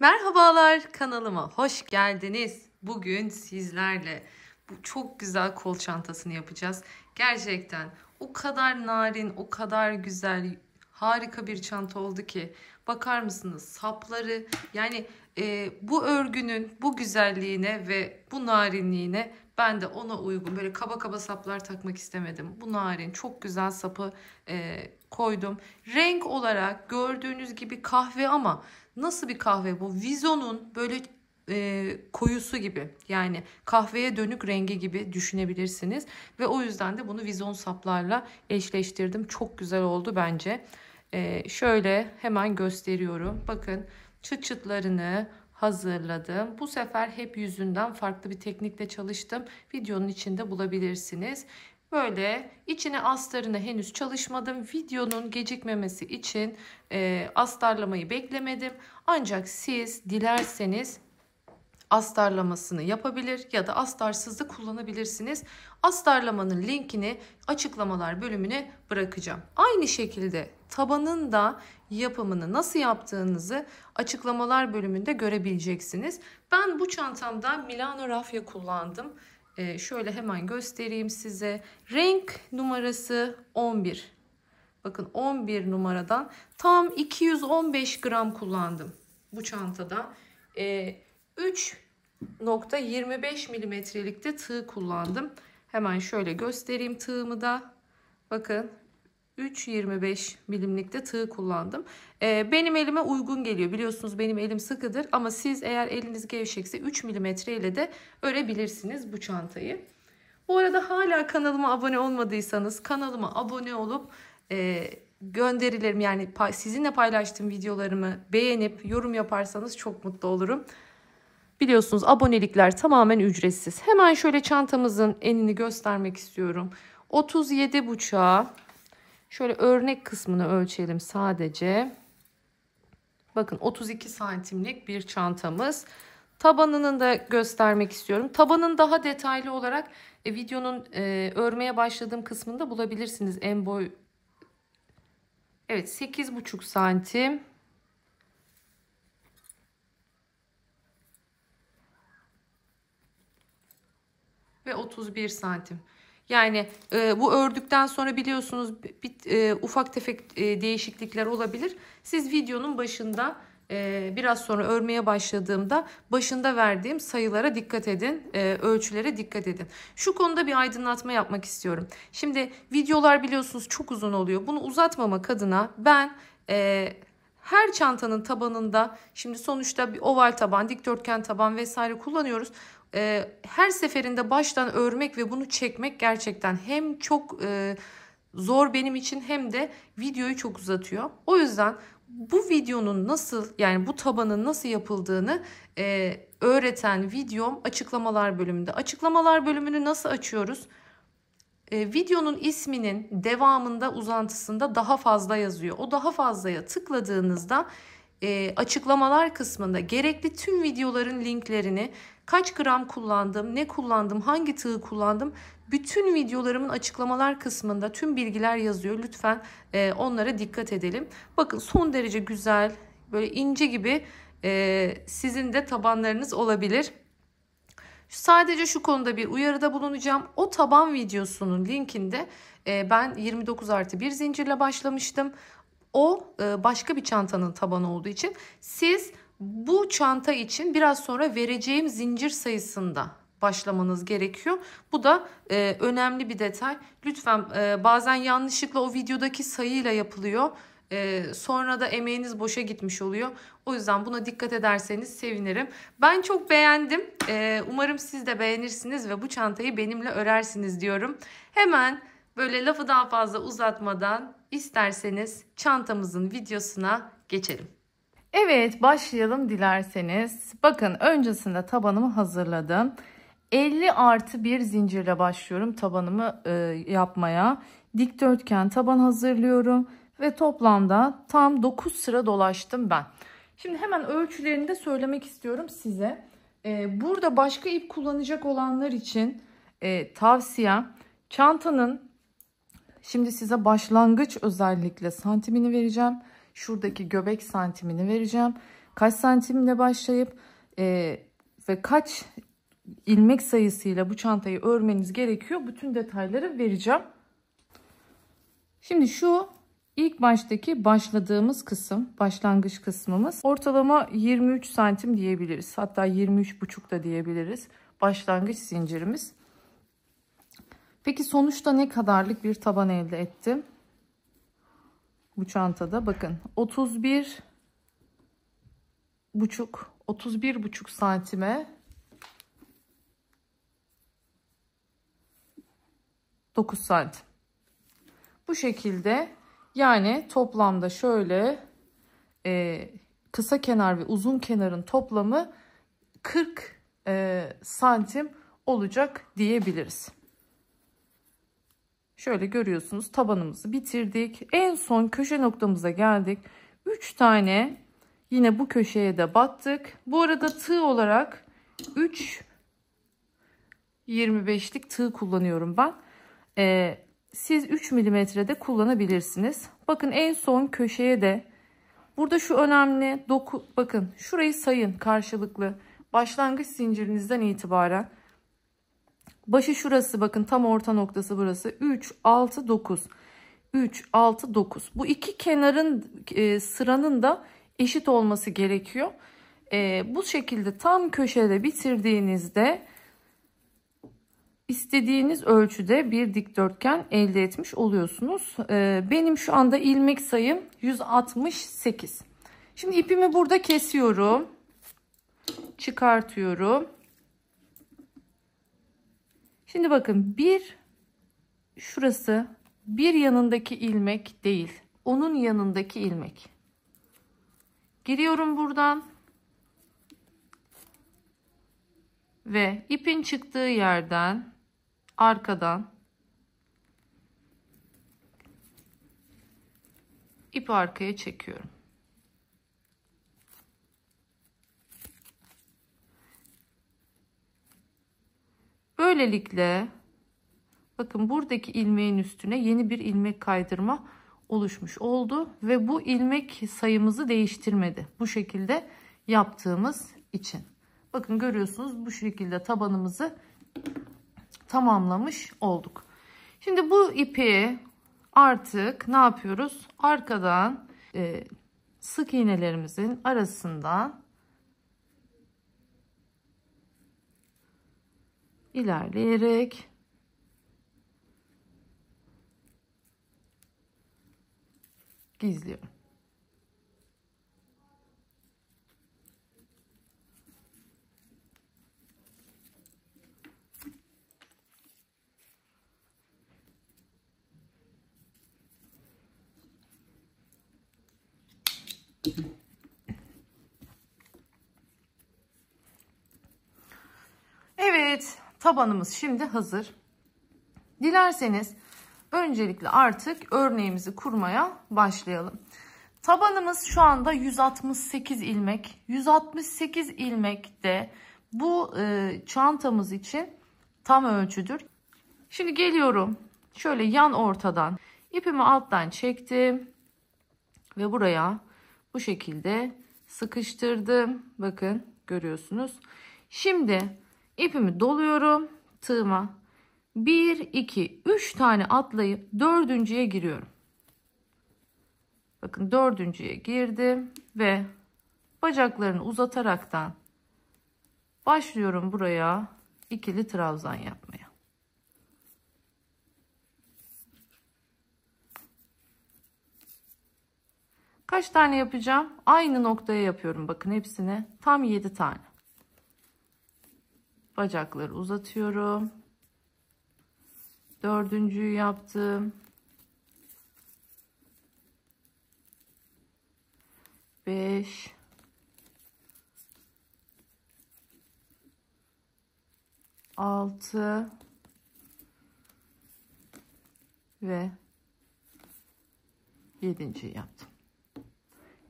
Merhabalar, kanalıma hoş geldiniz. Bugün sizlerle bu çok güzel kol çantasını yapacağız. Gerçekten o kadar narin, o kadar güzel, harika bir çanta oldu ki. Bakar mısınız sapları, yani bu örgünün bu güzelliğine ve bu narinliğine ben de ona uygun böyle kaba kaba saplar takmak istemedim. Bu narin çok güzel sapı koydum. Renk olarak gördüğünüz gibi kahve, ama nasıl bir kahve bu? Vizonun böyle koyusu gibi, yani kahveye dönük rengi gibi düşünebilirsiniz. Ve o yüzden de bunu vizon saplarla eşleştirdim. Çok güzel oldu bence. Şöyle hemen gösteriyorum. Bakın, çıt çıtlarını hazırladım. Bu sefer hep yüzünden farklı bir teknikle çalıştım. Videonun içinde bulabilirsiniz. Böyle içine astarını henüz çalışmadım. Videonun gecikmemesi için astarlamayı beklemedim. Ancak siz dilerseniz astarlamasını yapabilir ya da astarsız da kullanabilirsiniz. Astarlamanın linkini açıklamalar bölümüne bırakacağım. Aynı şekilde tabanın da yapımını nasıl yaptığınızı açıklamalar bölümünde görebileceksiniz. Ben bu çantamda Milano rafya kullandım. Şöyle hemen göstereyim size. Renk numarası 11. Bakın, 11 numaradan tam 215 gram kullandım bu çantada. 3,25 milimetrelikte tığ kullandım. Hemen şöyle göstereyim tığımı da. Bakın, 3,25 milimlikte tığ kullandım. Benim elime uygun geliyor. Biliyorsunuz benim elim sıkıdır, ama siz eğer eliniz gevşekse 3 milimetre ile de örebilirsiniz bu çantayı. Bu arada hala kanalıma abone olmadıysanız kanalıma abone olup gönderilerim, yani sizinle paylaştığım videolarımı beğenip yorum yaparsanız çok mutlu olurum. Biliyorsunuz abonelikler tamamen ücretsiz. Hemen şöyle çantamızın enini göstermek istiyorum. 37,5'a şöyle örnek kısmını ölçelim sadece. Bakın, 32 santimlik bir çantamız. Tabanını da göstermek istiyorum. Tabanın daha detaylı olarak videonun örmeye başladığım kısmında bulabilirsiniz. En boy, evet, 8,5 santim. Ve 31 santim. Yani bu ördükten sonra biliyorsunuz ufak tefek değişiklikler olabilir. Siz videonun başında biraz sonra örmeye başladığımda başında verdiğim sayılara dikkat edin, ölçülere dikkat edin. Şu konuda bir aydınlatma yapmak istiyorum. Şimdi videolar biliyorsunuz çok uzun oluyor. Bunu uzatmamak adına ben her çantanın tabanında, şimdi sonuçta bir oval taban, dikdörtgen taban vesaire kullanıyoruz. Her seferinde baştan örmek ve bunu çekmek gerçekten hem çok zor benim için, hem de videoyu çok uzatıyor. O yüzden bu videonun nasıl, yani bu tabanın nasıl yapıldığını öğreten videom açıklamalar bölümünde. Açıklamalar bölümünü nasıl açıyoruz? Videonun isminin devamında, uzantısında daha fazla yazıyor. O daha fazlaya tıkladığınızda açıklamalar kısmında gerekli tüm videoların linklerini, kaç gram kullandım, ne kullandım, hangi tığı kullandım, bütün videolarımın açıklamalar kısmında tüm bilgiler yazıyor. Lütfen onlara dikkat edelim. Bakın, son derece güzel, böyle ince gibi sizin de tabanlarınız olabilir. Sadece şu konuda bir uyarıda bulunacağım. O taban videosunun linkinde ben 29+1 zincirle başlamıştım. O başka bir çantanın tabanı olduğu için siz bu çanta için biraz sonra vereceğim zincir sayısında başlamanız gerekiyor. Bu da önemli bir detay. Lütfen, bazen yanlışlıkla o videodaki sayıyla yapılıyor. Sonra da emeğiniz boşa gitmiş oluyor. O yüzden buna dikkat ederseniz sevinirim. Ben çok beğendim. Umarım siz de beğenirsiniz ve bu çantayı benimle örersiniz diyorum. Hemen böyle lafı daha fazla uzatmadan isterseniz çantamızın videosuna geçelim. Evet, başlayalım dilerseniz. Bakın, öncesinde tabanımı hazırladım. 50+1 zincirle başlıyorum tabanımı yapmaya. Dikdörtgen taban hazırlıyorum ve toplamda tam 9 sıra dolaştım ben. Şimdi hemen ölçülerini de söylemek istiyorum size. Burada başka ip kullanacak olanlar için tavsiyem, çantanın, şimdi size başlangıç özellikle santimini vereceğim. Şuradaki göbek santimini vereceğim. kaç santimle başlayıp ve kaç ilmek sayısıyla bu çantayı örmeniz gerekiyor. Bütün detayları vereceğim. Şimdi şu ilk baştaki başladığımız kısım, başlangıç kısmımız ortalama 23 santim diyebiliriz. Hatta 23,5 da diyebiliriz. Başlangıç zincirimiz. Peki sonuçta ne kadarlık bir taban elde ettim? Bu çantada bakın 31,5 santime 9 santim. Bu şekilde, yani toplamda şöyle kısa kenar ve uzun kenarın toplamı 40 santim olacak diyebiliriz. Şöyle görüyorsunuz, tabanımızı bitirdik. En son köşe noktamıza geldik. 3 tane yine bu köşeye de battık. Bu arada tığ olarak 3,25'lik tığ kullanıyorum ben. Siz 3 milimetrede kullanabilirsiniz. Bakın en son köşeye de, burada şu önemli bakın şurayı sayın karşılıklı. Başlangıç zincirinizden itibaren başı şurası, bakın tam orta noktası burası. 3 6 9 3 6 9. Bu iki kenarın sıranın da eşit olması gerekiyor. Bu şekilde tam köşede bitirdiğinizde istediğiniz ölçüde bir dikdörtgen elde etmiş oluyorsunuz. Benim şu anda ilmek sayım 168. Şimdi ipimi burada kesiyorum. Çıkartıyorum. Şimdi bakın şurası bir yanındaki ilmek değil. Onun yanındaki ilmek. Giriyorum buradan. Ve ipin çıktığı yerden arkadan ipi arkaya çekiyorum. Böylelikle bakın buradaki ilmeğin üstüne yeni bir ilmek kaydırma oluşmuş oldu ve bu ilmek sayımızı değiştirmedi. Bu şekilde yaptığımız için. Bakın görüyorsunuz, bu şekilde tabanımızı tamamlamış olduk. Şimdi bu ipi artık ne yapıyoruz? Arkadan sık iğnelerimizin arasından ilerleyerek gizliyorum. Evet, tabanımız şimdi hazır. Dilerseniz öncelikle artık örneğimizi kurmaya başlayalım. Tabanımız şu anda 168 ilmek. 168 ilmek de bu çantamız için tam ölçüdür. Şimdi geliyorum. Şöyle yan ortadan ipimi alttan çektim. Ve buraya bu şekilde sıkıştırdım. Bakın görüyorsunuz. Şimdi ipimi doluyorum tığıma. 1, 2, 3 tane atlayıp dördüncüye giriyorum. Bakın dördüncüye girdim ve bacaklarını uzataraktan başlıyorum buraya ikili trabzan yapmaya. Kaç tane yapacağım? Aynı noktaya yapıyorum. Bakın hepsine tam 7 tane. Bacakları uzatıyorum. Dördüncüyü yaptım. 5 6 ve 7.'yi yaptım.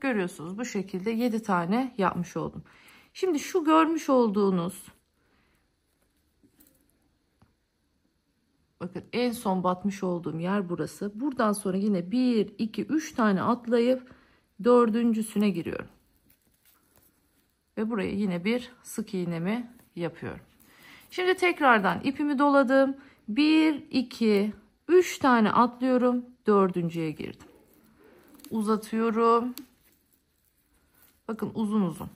Görüyorsunuz, bu şekilde 7 tane yapmış oldum. Şimdi şu görmüş olduğunuz, bakın en son batmış olduğum yer burası. Buradan sonra yine 1 2 3 tane atlayıp dördüncüsüne giriyorum. Ve buraya yine bir sık iğnemi yapıyorum. Şimdi tekrardan ipimi doladım. 1, 2, 3 tane atlıyorum. Dördüncüye girdim. Uzatıyorum. Bakın uzun uzun.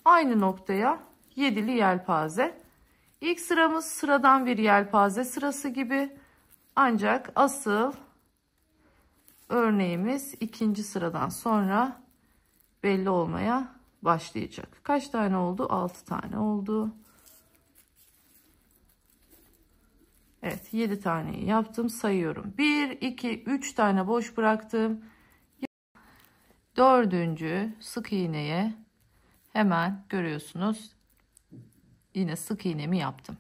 Aynı noktaya yedili yelpaze. İlk sıramız sıradan bir yelpaze sırası gibi. Ancak asıl örneğimiz ikinci sıradan sonra belli olmaya başlayacak. Kaç tane oldu? 6 tane oldu. Evet, 7 taneyi yaptım. Sayıyorum. 1, 2, 3 tane boş bıraktım. Dördüncü sık iğneye hemen görüyorsunuz. Yine sık iğnemi yaptım.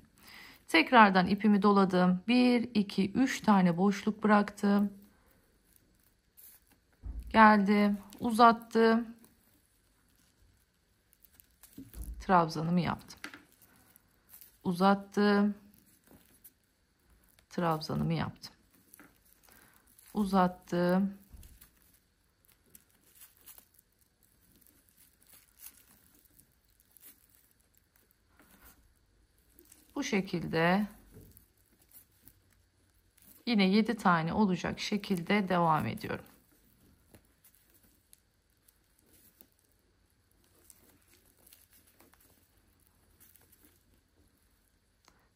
Tekrardan ipimi doladım. 1, 2, 3 tane boşluk bıraktım. Geldim, uzattım. Trabzanımı yaptım. Uzattım. Trabzanımı yaptım. Uzattım. Bu şekilde yine 7 tane olacak şekilde devam ediyorum.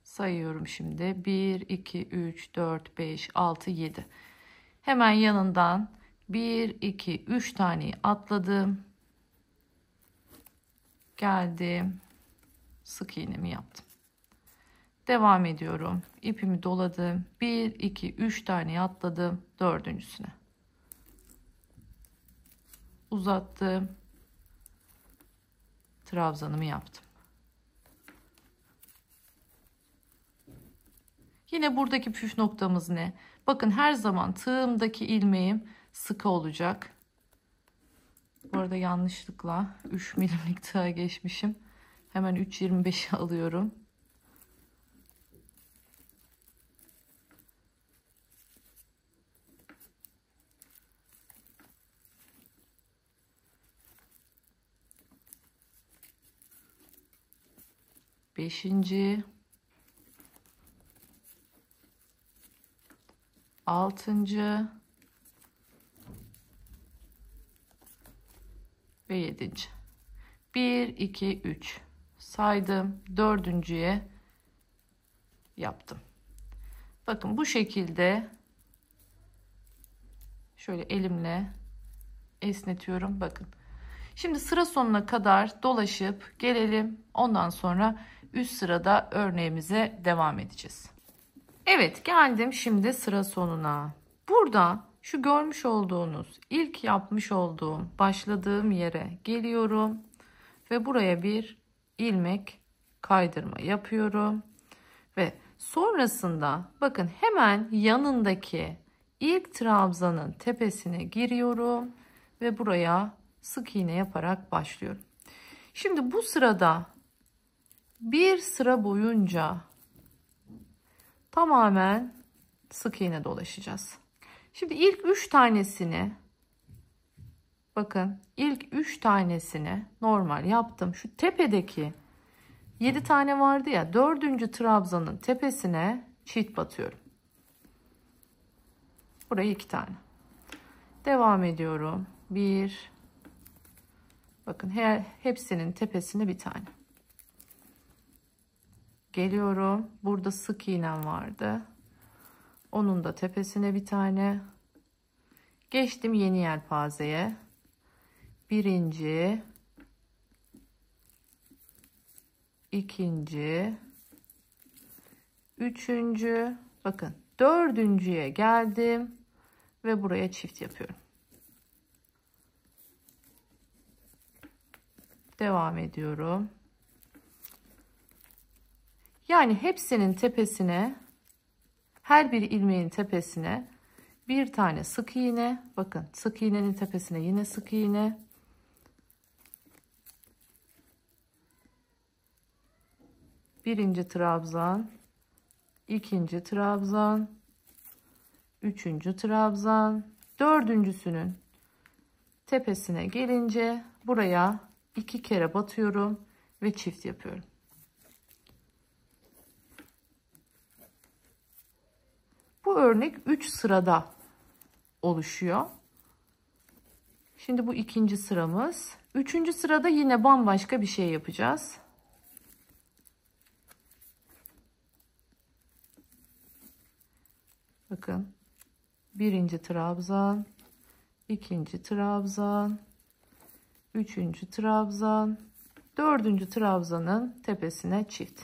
Sayıyorum şimdi. 1, 2, 3, 4, 5, 6, 7. Hemen yanından 1, 2, 3 taneyi atladım. Geldim. Sık iğnemi yaptım. Devam ediyorum. İpimi doladım. 1, 2, 3 tane atladım. Dördüncüsüne. Uzattım. Trabzanımı yaptım. Yine buradaki püf noktamız ne? Bakın her zaman tığımdaki ilmeğim sıkı olacak. Bu arada yanlışlıkla 3 milimlik tığa geçmişim. Hemen 3.25'i alıyorum. Beşinci, altıncı ve 7. 1, 2, 3 saydım. Dördüncüye yaptım. Bakın bu şekilde şöyle elimle esnetiyorum. Bakın. Şimdi sıra sonuna kadar dolaşıp gelelim. Ondan sonra üst sırada örneğimize devam edeceğiz. Evet, geldim şimdi sıra sonuna. Burada şu görmüş olduğunuz ilk yapmış olduğum başladığım yere geliyorum ve buraya bir ilmek kaydırma yapıyorum ve sonrasında bakın hemen yanındaki ilk trabzanın tepesine giriyorum ve buraya sık iğne yaparak başlıyorum. Şimdi bu sırada bir sıra boyunca tamamen sık iğne dolaşacağız. Şimdi ilk 3 tanesini bakın ilk 3 tanesini normal yaptım. Şu tepedeki 7 tane vardı ya, 4. trabzanın tepesine çift batıyorum. Buraya 2 tane. Devam ediyorum. 1, bakın hepsinin tepesine bir tane. Geliyorum. Burada sık iğnem vardı. Onun da tepesine bir tane. Geçtim yeni yelpazeye. Birinci, ikinci, üçüncü, bakın dördüncüye geldim ve buraya çift yapıyorum. Devam ediyorum. Yani hepsinin tepesine, her bir ilmeğin tepesine bir tane sık iğne. Bakın sık iğnenin tepesine yine sık iğne. Birinci trabzan, ikinci trabzan, üçüncü trabzan, dördüncüsünün tepesine gelince buraya 2 kere batıyorum ve çift yapıyorum. Bu örnek 3 sırada oluşuyor. Şimdi bu ikinci sıramız. Üçüncü sırada yine bambaşka bir şey yapacağız. Bakın. Birinci trabzan, ikinci trabzan, üçüncü trabzan, dördüncü trabzanın tepesine çift.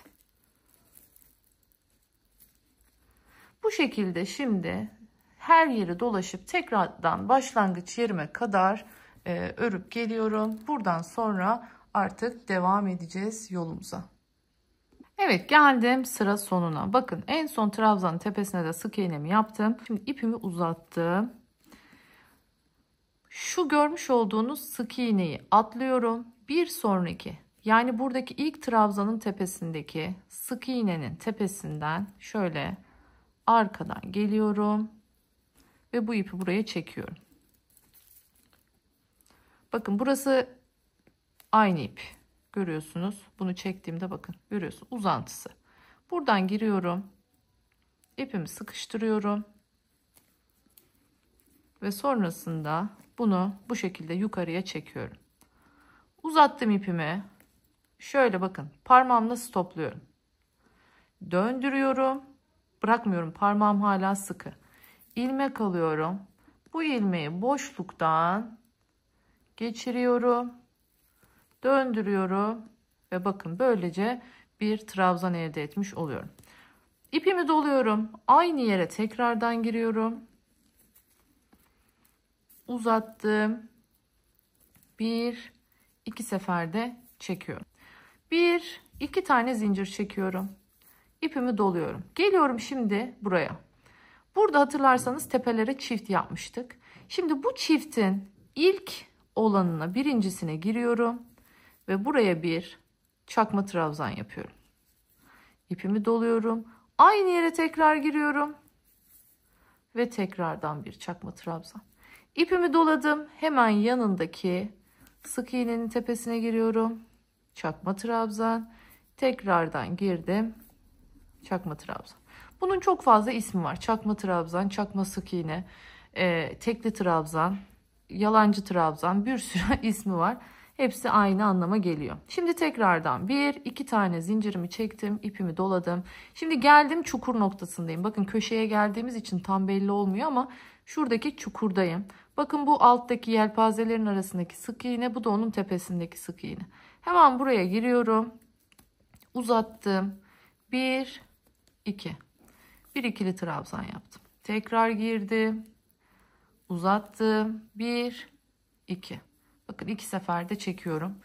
Bu şekilde şimdi her yeri dolaşıp tekrardan başlangıç yerime kadar örüp geliyorum. Buradan sonra artık devam edeceğiz yolumuza. Evet, geldim sıra sonuna. Bakın en son trabzanın tepesine de sık iğnemi yaptım. Şimdi ipimi uzattım. Şu görmüş olduğunuz sık iğneyi atlıyorum. Bir sonraki, yani buradaki ilk trabzanın tepesindeki sık iğnenin tepesinden şöyle arkadan geliyorum ve bu ipi buraya çekiyorum. Bakın burası aynı ip. Görüyorsunuz. Bunu çektiğimde bakın görüyorsunuz uzantısı. Buradan giriyorum. İpimi sıkıştırıyorum. Ve sonrasında bunu bu şekilde yukarıya çekiyorum. Uzattım ipimi. Şöyle bakın parmağımla stopluyorum. Döndürüyorum. Bırakmıyorum, parmağım hala sıkı. İlmek alıyorum. Bu ilmeği boşluktan geçiriyorum. Döndürüyorum. Ve bakın böylece bir trabzan elde etmiş oluyorum. İpimi doluyorum. Aynı yere tekrardan giriyorum. Uzattım. 1-2 seferde çekiyorum. 1-2 tane zincir çekiyorum. İpimi doluyorum. Geliyorum şimdi buraya. Burada hatırlarsanız tepelere çift yapmıştık. Şimdi bu çiftin ilk olanına, birincisine giriyorum ve buraya bir çakma trabzan yapıyorum. İpimi doluyorum. Aynı yere tekrar giriyorum ve tekrardan bir çakma trabzan. İpimi doladım. Hemen yanındaki sık iğnenin tepesine giriyorum. Çakma trabzan. Tekrardan girdim. Çakma trabzan. Bunun çok fazla ismi var. Çakma trabzan, çakma sık iğne, tekli trabzan, yalancı trabzan, bir sürü ismi var. Hepsi aynı anlama geliyor. Şimdi tekrardan 1-2 tane zincirimi çektim, ipimi doladım. Şimdi geldim çukur noktasındayım. Bakın köşeye geldiğimiz için tam belli olmuyor ama şuradaki çukurdayım. Bakın bu alttaki yelpazelerin arasındaki sık iğne, bu da onun tepesindeki sık iğne. Hemen buraya giriyorum. Uzattım. 1-2. Bir ikili trabzan yaptım. Tekrar girdim. Uzattım. 1-2. Bakın 2 seferde çekiyorum.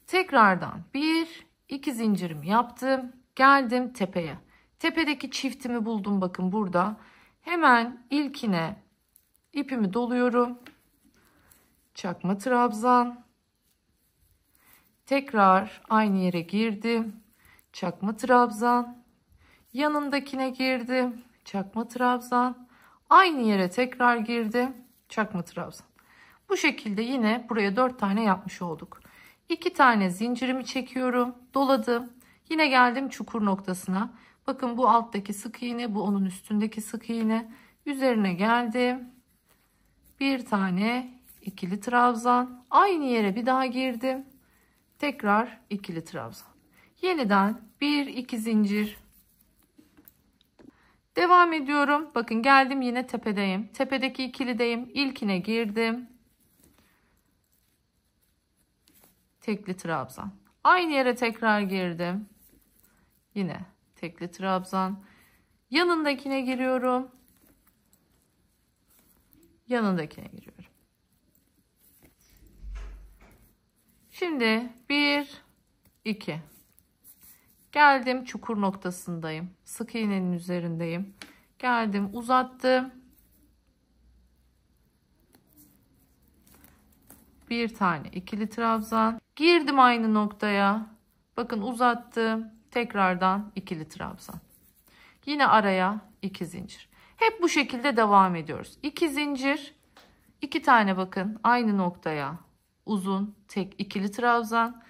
Tekrardan 1-2 zincirimi yaptım. Geldim tepeye. Tepedeki çiftimi buldum bakın burada. Hemen ilkine ipimi doluyorum. Çakma trabzan. Tekrar aynı yere girdim. Çakma trabzan. Yanındakine girdim. Çakma trabzan. Aynı yere tekrar girdim. Çakma trabzan. Bu şekilde yine buraya 4 tane yapmış olduk. 2 tane zincirimi çekiyorum. Doladım. Yine geldim çukur noktasına. Bakın bu alttaki sık iğne, bu onun üstündeki sık iğne. Üzerine geldim. Bir tane ikili trabzan. Aynı yere bir daha girdim. Tekrar ikili trabzan. Yeniden 1-2 zincir. Devam ediyorum. Bakın geldim yine tepedeyim. Tepedeki ikilideyim. İlkine girdim. Tekli trabzan. Aynı yere tekrar girdim. Yine tekli trabzan. Yanındakine giriyorum. Yanındakine giriyorum. Şimdi 1-2. Geldim çukur noktasındayım. Sık iğnenin üzerindeyim. Geldim uzattım. Bir tane ikili trabzan. Girdim aynı noktaya. Bakın uzattım. Tekrardan ikili trabzan. Yine araya 2 zincir. Hep bu şekilde devam ediyoruz. 2 zincir, 2 tane bakın aynı noktaya uzun tek ikili trabzan.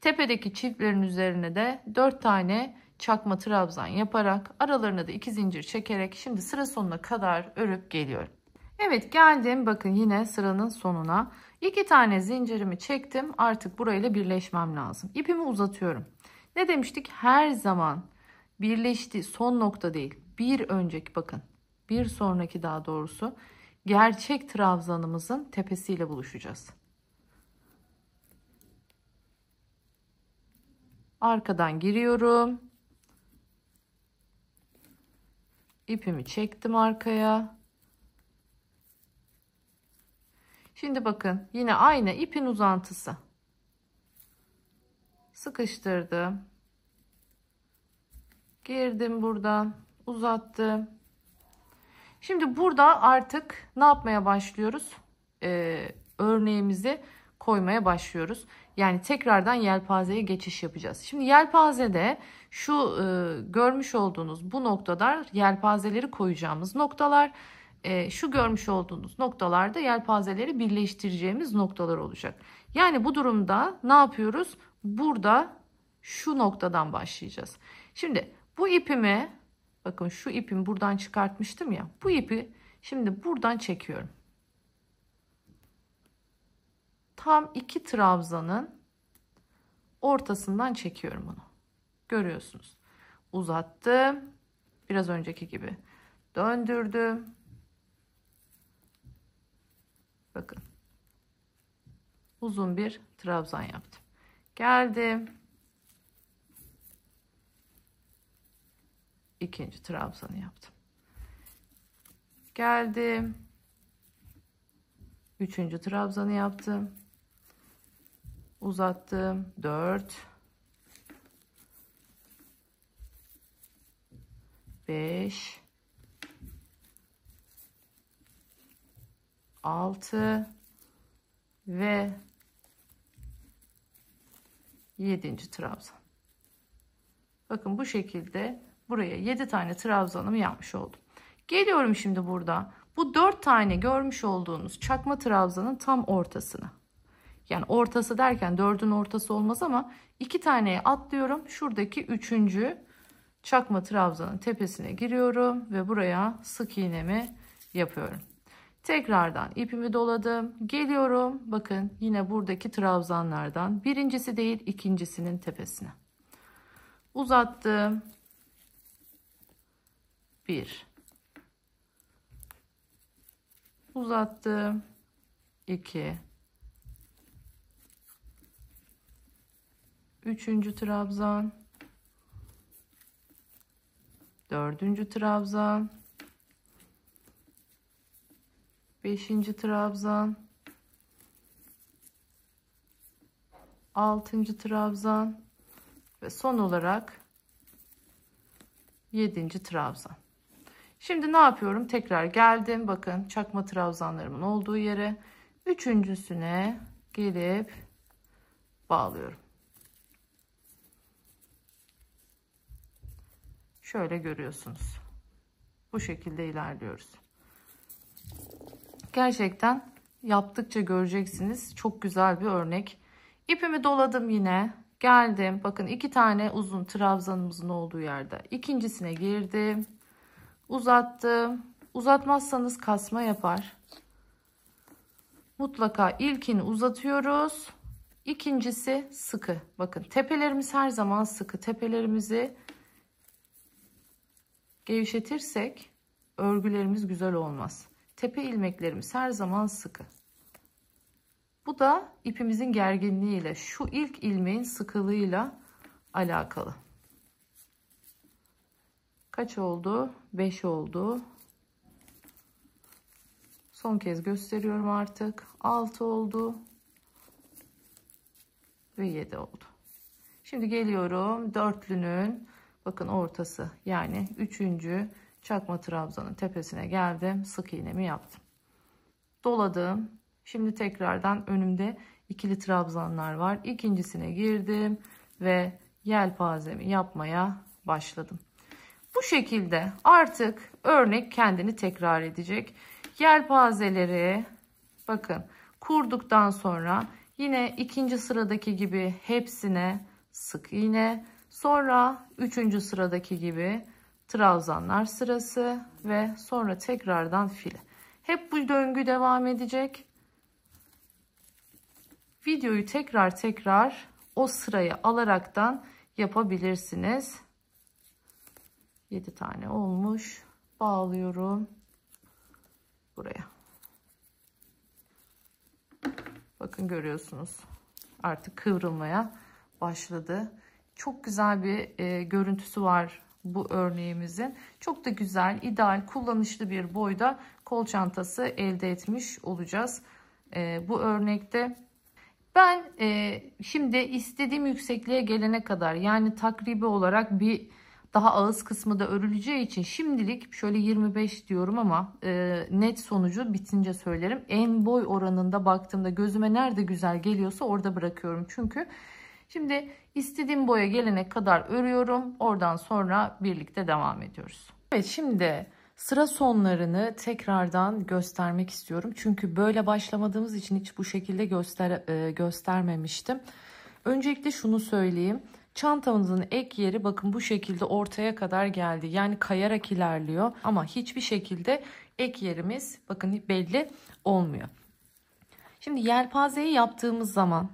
Tepedeki çiftlerin üzerine de 4 tane çakma trabzan yaparak aralarına da 2 zincir çekerek şimdi sıra sonuna kadar örüp geliyorum. Evet, geldim bakın yine sıranın sonuna. 2 tane zincirimi çektim. Artık burayla birleşmem lazım. İpimi uzatıyorum. Ne demiştik? Her zaman birleşti son nokta değil. Bir önceki bakın. Bir sonraki daha doğrusu gerçek trabzanımızın tepesiyle buluşacağız. Arkadan giriyorum. İpimi çektim arkaya. Şimdi bakın yine aynı ipin uzantısı. Sıkıştırdım. Girdim buradan. Uzattım. Şimdi burada artık ne yapmaya başlıyoruz? Örneğimizi koymaya başlıyoruz. Yani tekrardan yelpazeye geçiş yapacağız. Şimdi yelpazede şu görmüş olduğunuz bu noktalar yelpazeleri koyacağımız noktalar. Şu görmüş olduğunuz noktalarda yelpazeleri birleştireceğimiz noktalar olacak. Yani bu durumda ne yapıyoruz? Burada şu noktadan başlayacağız. Şimdi bu ipimi bakın şu ipimi buradan çıkartmıştım ya. Bu ipi şimdi buradan çekiyorum. Tam 2 trabzanın ortasından çekiyorum bunu. Görüyorsunuz. Uzattım. Biraz önceki gibi. Döndürdüm. Bakın. Uzun bir trabzan yaptım. Geldim. İkinci trabzanı yaptım. Geldim. Üçüncü trabzanı yaptım. Uzattım. 4 5 6 ve 7. trabzan. Bakın bu şekilde buraya 7 tane trabzanımı yapmış oldum. Geliyorum şimdi burada. Bu 4 tane görmüş olduğunuz çakma trabzanın tam ortasına. Yani ortası derken 4'ün ortası olmaz ama 2 taneye atlıyorum. Şuradaki 3. çakma trabzanın tepesine giriyorum ve buraya sık iğnemi yapıyorum. Tekrardan ipimi doladım. Geliyorum. Bakın yine buradaki trabzanlardan birincisi değil ikincisinin tepesine. Uzattım. 1. Uzattım. 2. 3. trabzan. 4. trabzan. 5. trabzan. 6. trabzan ve son olarak 7. trabzan. Şimdi ne yapıyorum? Tekrar geldim. Bakın çakma trabzanlarımın olduğu yere üçüncüsüne gelip bağlıyorum. Şöyle görüyorsunuz. Bu şekilde ilerliyoruz. Gerçekten yaptıkça göreceksiniz. Çok güzel bir örnek. İpimi doladım yine. Geldim. Bakın 2 tane uzun trabzanımızın olduğu yerde. İkincisine girdim. Uzattım. Uzatmazsanız kasma yapar. Mutlaka ilkini uzatıyoruz. İkincisi sıkı. Bakın tepelerimiz her zaman sıkı. Tepelerimizi gevşetirsek örgülerimiz güzel olmaz. Tepe ilmeklerimiz her zaman sıkı. Bu da ipimizin gerginliğiyle, şu ilk ilmeğin sıkılığıyla alakalı. Kaç oldu? 5 oldu. Son kez gösteriyorum artık. 6 oldu. Ve 7 oldu. Şimdi geliyorum dörtlünün bakın ortası yani 3. çakma trabzanın tepesine geldim. Sık iğnemi yaptım. Doladım. Şimdi tekrardan önümde ikili trabzanlar var. İkincisine girdim ve yelpazemi yapmaya başladım. Bu şekilde artık örnek kendini tekrar edecek. Yelpazeleri bakın kurduktan sonra yine ikinci sıradaki gibi hepsine sık iğne, sonra üçüncü sıradaki gibi trabzanlar sırası ve sonra tekrardan file. Hep bu döngü devam edecek. Videoyu tekrar o sırayı alaraktan yapabilirsiniz. 7 tane olmuş. Bağlıyorum buraya. Bakın görüyorsunuz. Artık kıvrılmaya başladı. Çok güzel bir görüntüsü var bu örneğimizin. Çok da güzel, ideal, kullanışlı bir boyda kol çantası elde etmiş olacağız. Bu örnekte ben şimdi istediğim yüksekliğe gelene kadar, yani takribi olarak bir daha ağız kısmı da örüleceği için şimdilik şöyle 25 diyorum ama net sonucu bitince söylerim. En boy oranında baktığımda gözüme nerede güzel geliyorsa orada bırakıyorum. Çünkü şimdi istediğim boya gelene kadar örüyorum. Oradan sonra birlikte devam ediyoruz. Evet, şimdi sıra sonlarını tekrardan göstermek istiyorum. Çünkü böyle başlamadığımız için hiç bu şekilde göstermemiştim. Öncelikle şunu söyleyeyim. Çantamızın ek yeri bakın bu şekilde ortaya kadar geldi. Yani kayarak ilerliyor ama hiçbir şekilde ek yerimiz bakın belli olmuyor. Şimdi yelpazeyi yaptığımız zaman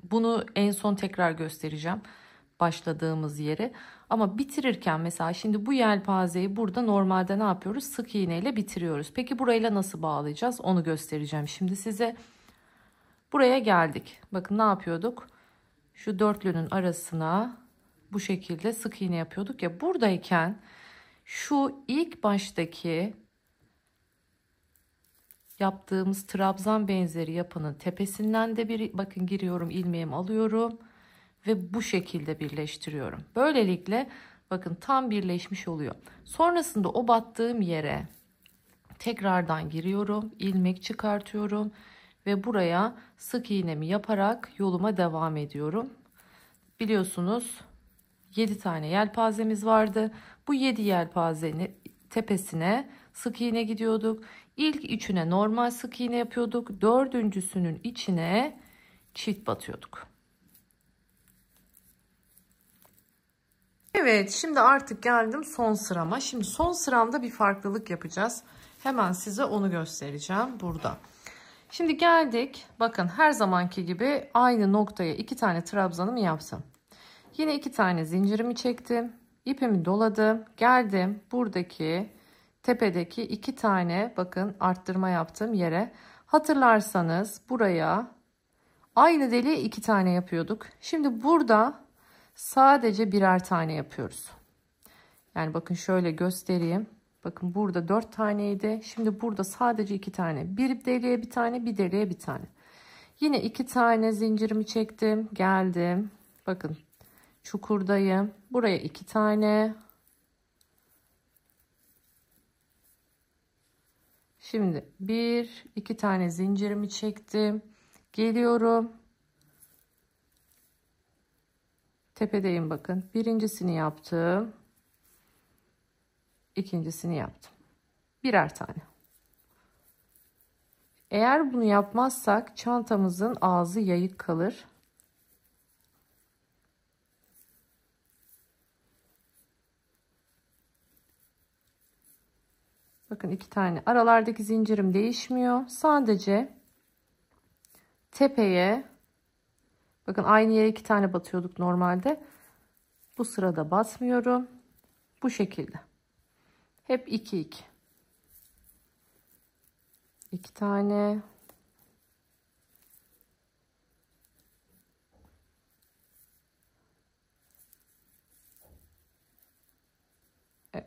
bunu en son tekrar göstereceğim. Başladığımız yeri. Ama bitirirken mesela şimdi bu yelpazeyi burada normalde ne yapıyoruz? Sık iğne ile bitiriyoruz. Peki burayla nasıl bağlayacağız? Onu göstereceğim şimdi size. Buraya geldik. Bakın ne yapıyorduk? Şu dörtlünün arasına bu şekilde sık iğne yapıyorduk ya. Buradayken şu ilk baştaki yaptığımız trabzan benzeri yapının tepesinden de bir bakın giriyorum, ilmeğimi alıyorum ve bu şekilde birleştiriyorum. Böylelikle bakın tam birleşmiş oluyor. Sonrasında o battığım yere tekrardan giriyorum, ilmek çıkartıyorum ve buraya sık iğnemi yaparak yoluma devam ediyorum. Biliyorsunuz 7 tane yelpazemiz vardı. Bu 7 yelpazenin tepesine sık iğne gidiyorduk. İlk üçüne normal sık iğne yapıyorduk. Dördüncüsünün içine çift batıyorduk. Evet, şimdi artık geldim son sırama. Şimdi son sıramda bir farklılık yapacağız. Hemen size onu göstereceğim burada. Şimdi geldik. Bakın her zamanki gibi aynı noktaya 2 tane trabzanımı yaptım. Yine 2 tane zincirimi çektim. İpimi doladım. Geldim buradaki tepedeki 2 tane bakın arttırma yaptığım yere. Hatırlarsanız buraya aynı deliğe 2 tane yapıyorduk. Şimdi burada sadece birer tane yapıyoruz. Yani bakın şöyle göstereyim. Bakın burada 4 taneydi. Şimdi burada sadece 2 tane. Bir deliğe bir tane, bir deliğe bir tane. Yine 2 tane zincirimi çektim. Geldim. Bakın çukurdayım. Buraya 2 tane. Şimdi 1-2 tane zincirimi çektim. Geliyorum. Tepedeyim bakın. Birincisini yaptım. İkincisini yaptım. Birer tane. Eğer bunu yapmazsak çantamızın ağzı yayık kalır. Bakın 2 tane. Aralardaki zincirim değişmiyor. Sadece tepeye bakın aynı yere 2 tane batıyorduk normalde. Bu sırada batmıyorum. Bu şekilde. Hep 2-2. 2 tane. Evet.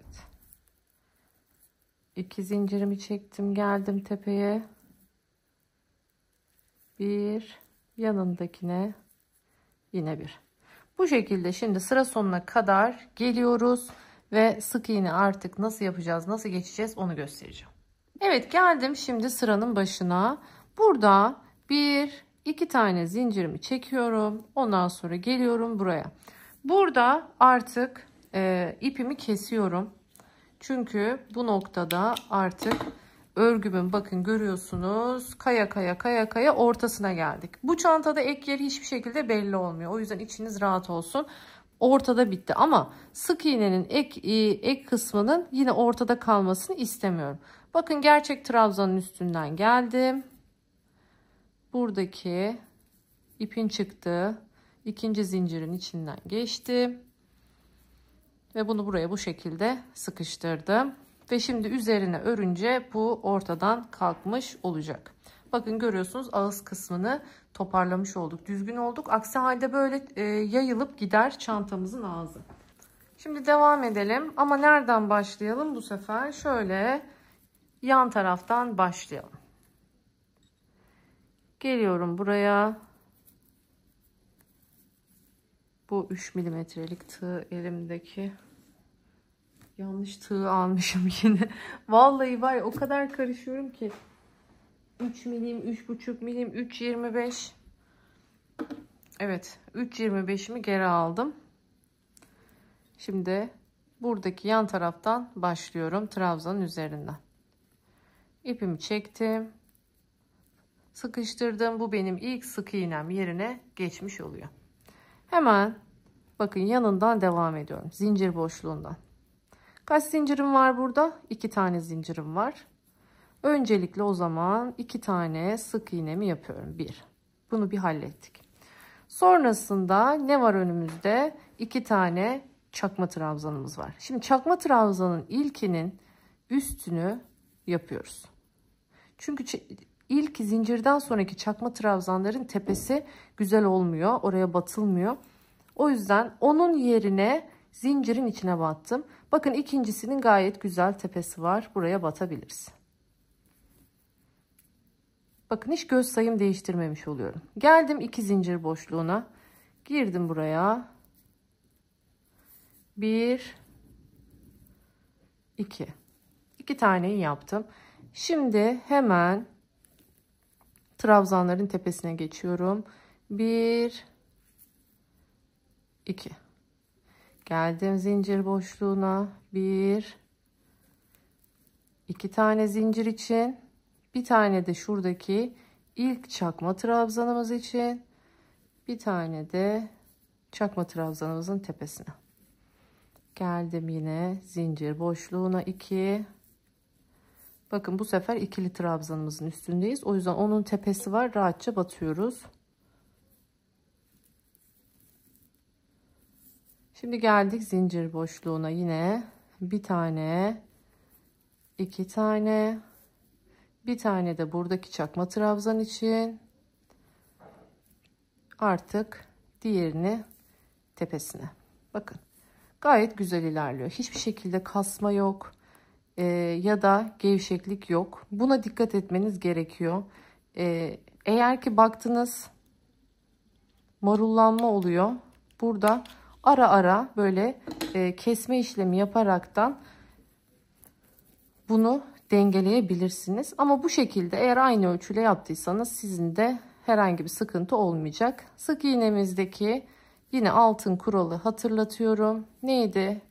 2 zincirimi çektim, geldim tepeye. Bir yanındakine yine bir. Bu şekilde şimdi sıra sonuna kadar geliyoruz ve sık iğne artık nasıl yapacağız, nasıl geçeceğiz onu göstereceğim. Evet, geldim şimdi sıranın başına. Burada 1-2 tane zincirimi çekiyorum. Ondan sonra geliyorum buraya. Burada artık ipimi kesiyorum. Çünkü bu noktada artık örgümün, bakın görüyorsunuz, kaya kaya ortasına geldik. Bu çantada ek yeri hiçbir şekilde belli olmuyor. O yüzden içiniz rahat olsun. Ortada bitti ama sık iğnenin ek kısmının yine ortada kalmasını istemiyorum. Bakın gerçek trabzanın üstünden geldim. Buradaki ipin çıktığı ikinci zincirin içinden geçtim. Ve bunu buraya bu şekilde sıkıştırdım. Ve şimdi üzerine örünce bu ortadan kalkmış olacak. Bakın görüyorsunuz, ağız kısmını toparlamış olduk. Düzgün olduk. Aksi halde böyle yayılıp gider çantamızın ağzı. Şimdi devam edelim. Ama nereden başlayalım bu sefer? Şöyle yan taraftan başlayalım. Geliyorum buraya. Bu 3 milimetrelik tığ elimdeki. Yanlış tığ almışım yine. Vallahi var ya, o kadar karışıyorum ki. 3 milim, 3,5 milim, 3,25. Evet, 3,25'imi geri aldım. Şimdi buradaki yan taraftan başlıyorum, trabzanın üzerinden. İpimi çektim. Sıkıştırdım. Bu benim ilk sık iğnem yerine geçmiş oluyor. Hemen bakın yanından devam ediyorum. Zincir boşluğundan. Kaç zincirim var burada? 2 tane zincirim var. Öncelikle o zaman 2 tane sık iğnemi yapıyorum. 1. Bunu bir hallettik. Sonrasında ne var önümüzde? 2 tane çakma trabzanımız var. Şimdi çakma trabzanın ilkinin üstünü yapıyoruz. Çünkü ilk zincirden sonraki çakma trabzanların tepesi güzel olmuyor. Oraya batılmıyor. O yüzden onun yerine zincirin içine battım. Bakın ikincisinin gayet güzel tepesi var. Buraya batabiliriz. Bakın hiç göz sayım değiştirmemiş oluyorum. Geldim 2 zincir boşluğuna. Girdim buraya. 1, 2. 2 taneyi yaptım. Şimdi hemen trabzanların tepesine geçiyorum. 1, 2. Geldim zincir boşluğuna. 1, 2 tane zincir için. Bir tane de şuradaki ilk çakma trabzanımız için. Bir tane de çakma trabzanımızın tepesine. Geldim yine zincir boşluğuna 2. Bakın bu sefer ikili trabzanımızın üstündeyiz. O yüzden onun tepesi var. Rahatça batıyoruz. Şimdi geldik zincir boşluğuna yine. Bir tane, 2 tane, bir tane de buradaki çakma trabzan için. Artık diğerini tepesine. Bakın gayet güzel ilerliyor. Hiçbir şekilde kasma yok. Ya da gevşeklik yok. Buna dikkat etmeniz gerekiyor. Eğer ki baktınız marullanma oluyor. Burada ara ara böyle kesme işlemi yaparaktan bunu dengeleyebilirsiniz. Ama bu şekilde eğer aynı ölçüyle yaptıysanız sizin de herhangi bir sıkıntı olmayacak. Sık iğnemizdeki yine altın kuralı hatırlatıyorum. Neydi?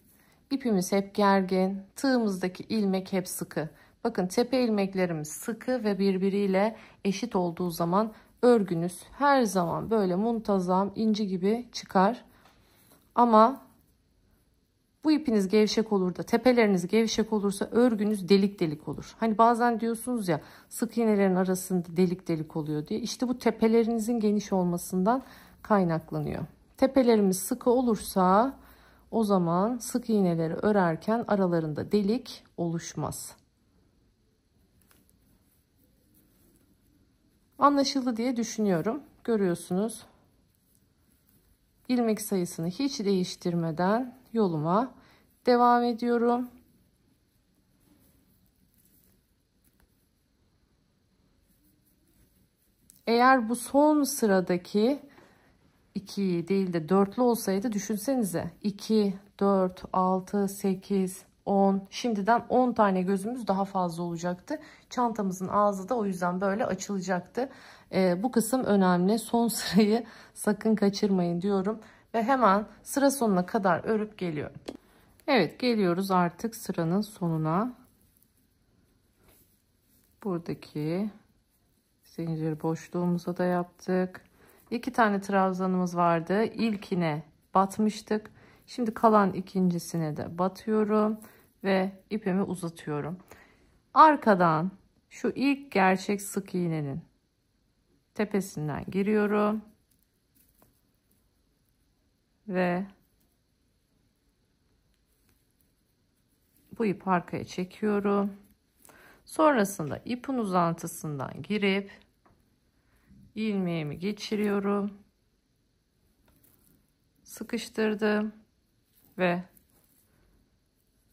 İpimiz hep gergin. Tığımızdaki ilmek hep sıkı. Bakın tepe ilmeklerimiz sıkı ve birbiriyle eşit olduğu zaman örgünüz her zaman böyle muntazam inci gibi çıkar. Ama bu ipiniz gevşek olur da tepeleriniz gevşek olursa örgünüz delik delik olur. Hani bazen diyorsunuz ya sık iğnelerin arasında delik delik oluyor diye. İşte bu tepelerinizin geniş olmasından kaynaklanıyor. Tepelerimiz sıkı olursa o zaman sık iğneleri örerken aralarında delik oluşmaz. Anlaşıldı diye düşünüyorum. Görüyorsunuz. İlmek sayısını hiç değiştirmeden yoluma devam ediyorum. Eğer bu son sıradaki 2 değil de 4'lü olsaydı düşünsenize. 2, 4, 6, 8, 10. Şimdiden 10 tane gözümüz daha fazla olacaktı. Çantamızın ağzı da o yüzden böyle açılacaktı. Bu kısım önemli. Son sırayı sakın kaçırmayın diyorum. Ve hemen sıra sonuna kadar örüp geliyorum. Evet, geliyoruz artık sıranın sonuna. Buradaki zincir boşluğumuza da yaptık. 2 tane trabzanımız vardı. İlkine batmıştık. Şimdi kalan ikincisine de batıyorum ve ipimi uzatıyorum. Arkadan şu ilk gerçek sık iğnenin tepesinden giriyorum ve bu ipi arkaya çekiyorum. Sonrasında ipin uzantısından girip ilmeğimi geçiriyorum. Sıkıştırdım ve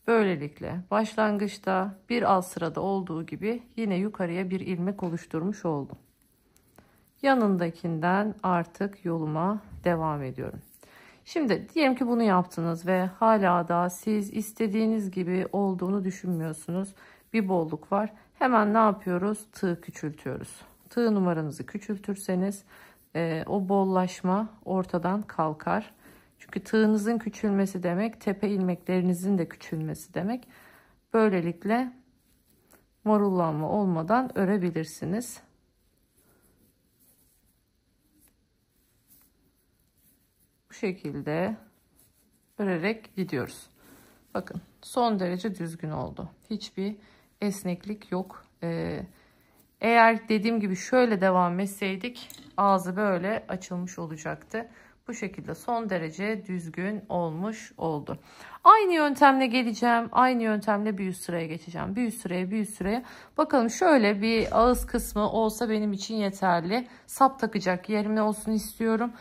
böylelikle başlangıçta bir alt sırada olduğu gibi yine yukarıya bir ilmek oluşturmuş oldum. Yanındakinden artık yoluma devam ediyorum. Şimdi diyelim ki bunu yaptınız ve hala da siz istediğiniz gibi olduğunu düşünmüyorsunuz. Bir bolluk var. Hemen ne yapıyoruz? Tığ küçültüyoruz. Tığ numaranızı küçültürseniz o bollaşma ortadan kalkar. Çünkü tığınızın küçülmesi demek tepe ilmeklerinizin de küçülmesi demek. Böylelikle marullanma olmadan örebilirsiniz. Bu şekilde örerek gidiyoruz. Bakın son derece düzgün oldu. Hiçbir esneklik yok. Eğer dediğim gibi şöyle devam etseydik ağzı böyle açılmış olacaktı. Bu şekilde son derece düzgün olmuş oldu. Aynı yöntemle geleceğim. Aynı yöntemle bir üst sıraya geçeceğim. Bir üst sıraya, bir üst sıraya. Bakalım şöyle bir ağız kısmı olsa benim için yeterli. Sap takacak yerim olsun istiyorum.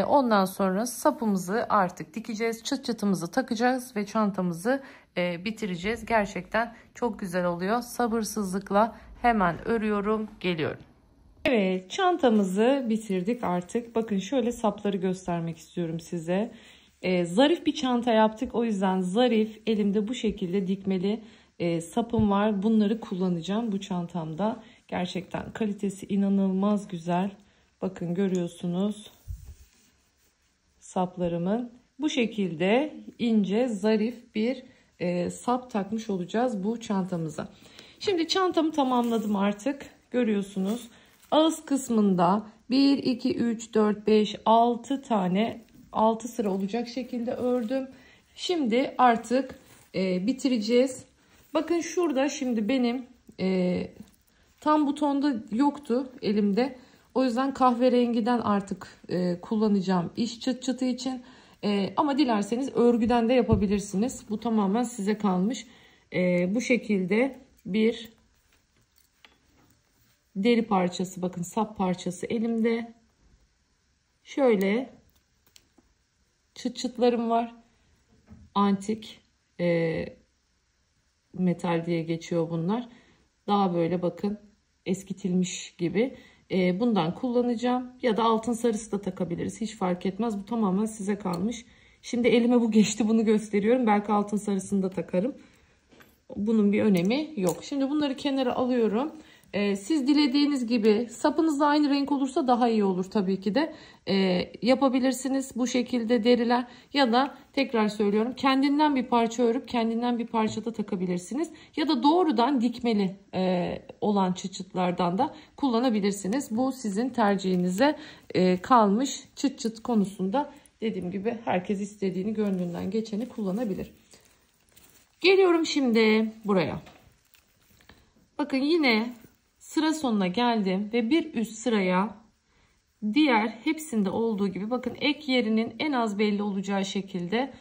Ondan sonra sapımızı artık dikeceğiz. Çıt çıtımızı takacağız ve çantamızı bitireceğiz. Gerçekten çok güzel oluyor. Sabırsızlıkla hemen örüyorum, geliyorum. Evet, çantamızı bitirdik artık. Bakın şöyle sapları göstermek istiyorum size. Zarif bir çanta yaptık. O yüzden zarif, elimde bu şekilde dikmeli sapım var. Bunları kullanacağım bu çantamda. Gerçekten kalitesi inanılmaz güzel. Bakın görüyorsunuz saplarımın. Bu şekilde ince, zarif bir sap takmış olacağız bu çantamıza. Şimdi çantamı tamamladım artık. Görüyorsunuz. Ağız kısmında 1, 2, 3, 4, 5, 6 tane 6 sıra olacak şekilde ördüm. Şimdi artık bitireceğiz. Bakın şurada şimdi benim tam butonda yoktu elimde. O yüzden kahverengiden artık kullanacağım iş çıt çıtı için. Ama dilerseniz örgüden de yapabilirsiniz. Bu tamamen size kalmış. Bu şekilde bir deri parçası, bakın sap parçası elimde. Şöyle çıt çıtlarım var. Antik metal diye geçiyor bunlar. Daha böyle bakın eskitilmiş gibi. Bundan kullanacağım. Ya da altın sarısı da takabiliriz. Hiç fark etmez. Bu tamamen size kalmış. Şimdi elime bu geçti. Bunu gösteriyorum. Belki altın sarısını da takarım. Bunun bir önemi yok. Şimdi bunları kenara alıyorum. Siz dilediğiniz gibi sapınız da aynı renk olursa daha iyi olur tabii ki de. Yapabilirsiniz bu şekilde deriler ya da tekrar söylüyorum kendinden bir parça örüp kendinden bir parça da takabilirsiniz. Ya da doğrudan dikmeli olan çıt çıtlardan da kullanabilirsiniz. Bu sizin tercihinize kalmış. Çıt çıt konusunda dediğim gibi herkes istediğini gönlünden geçeni kullanabilir. Geliyorum şimdi buraya. Bakın yine sıra sonuna geldim ve bir üst sıraya diğer hepsinde olduğu gibi bakın ek yerinin en az belli olacağı şekilde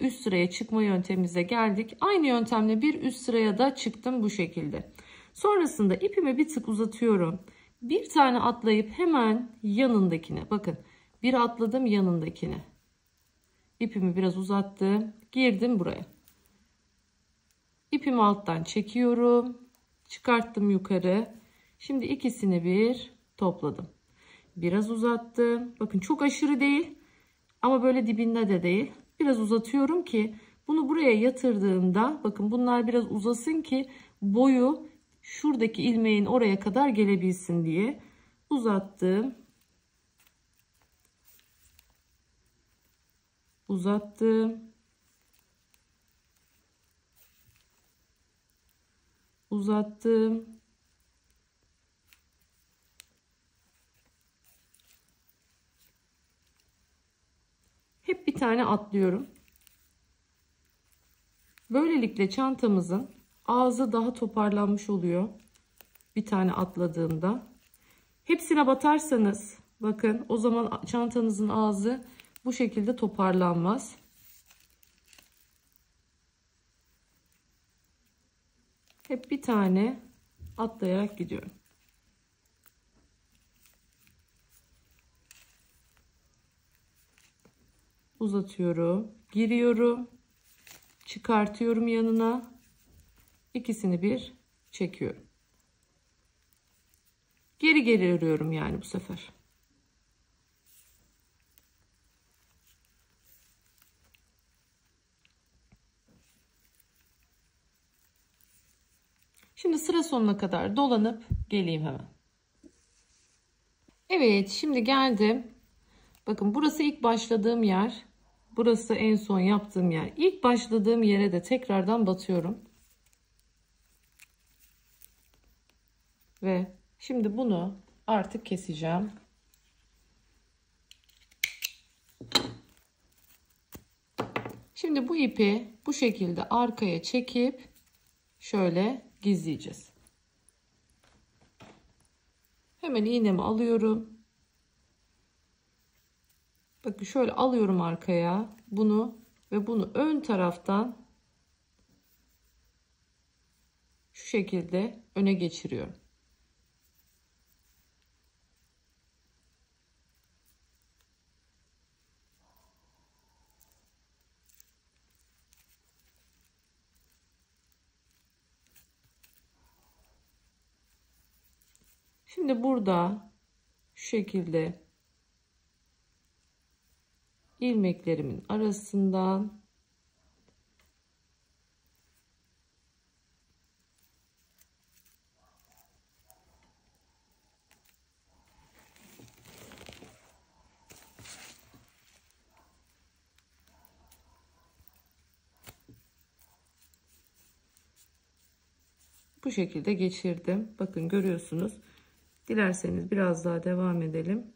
üst sıraya çıkma yöntemimize geldik. Aynı yöntemle bir üst sıraya da çıktım bu şekilde. Sonrasında ipimi bir tık uzatıyorum. Bir tane atlayıp hemen yanındakine bakın bir atladım yanındakine. İpimi biraz uzattım, girdim buraya. İpimi alttan çekiyorum. Çıkarttım yukarı. Şimdi ikisini bir topladım. Biraz uzattım. Bakın çok aşırı değil. Ama böyle dibinde de değil. Biraz uzatıyorum ki bunu buraya yatırdığımda bakın bunlar biraz uzasın ki boyu şuradaki ilmeğin oraya kadar gelebilsin diye uzattım. Uzattım. uzattım. Hep bir tane atlıyorum. Böylelikle çantamızın ağzı daha toparlanmış oluyor. Bir tane atladığımda. Hepsine batarsanız bakın o zaman çantanızın ağzı bu şekilde toparlanmaz. Hep bir tane atlayarak gidiyorum. Uzatıyorum, giriyorum, çıkartıyorum yanına, ikisini bir çekiyorum. Geri geri örüyorum yani bu sefer. Şimdi sıra sonuna kadar dolanıp geleyim hemen. Evet, şimdi geldim. Bakın burası ilk başladığım yer. Burası en son yaptığım yer. İlk başladığım yere de tekrardan batıyorum. Ve şimdi bunu artık keseceğim. Şimdi bu ipi bu şekilde arkaya çekip şöyle gizleyeceğiz. Hemen iğnemi alıyorum. Bakın şöyle alıyorum arkaya bunu ve bunu ön taraftan şu şekilde öne geçiriyorum. Şimdi burada şu şekilde ilmeklerimin arasından bu şekilde geçirdim. Bakın görüyorsunuz. Dilerseniz biraz daha devam edelim.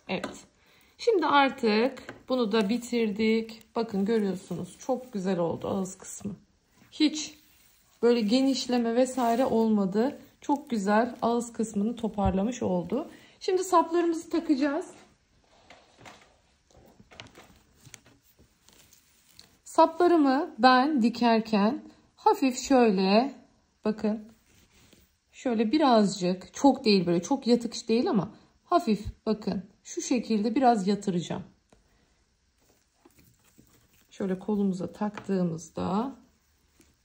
Evet. Şimdi artık bunu da bitirdik. Bakın görüyorsunuz. Çok güzel oldu ağız kısmı. Hiç böyle genişleme vesaire olmadı. Çok güzel ağız kısmını toparlamış oldu. Şimdi saplarımızı takacağız. Saplarımı ben dikerken hafif şöyle bakın. Şöyle birazcık, çok değil böyle çok yatık değil ama hafif bakın şu şekilde biraz yatıracağım. Şöyle kolumuza taktığımızda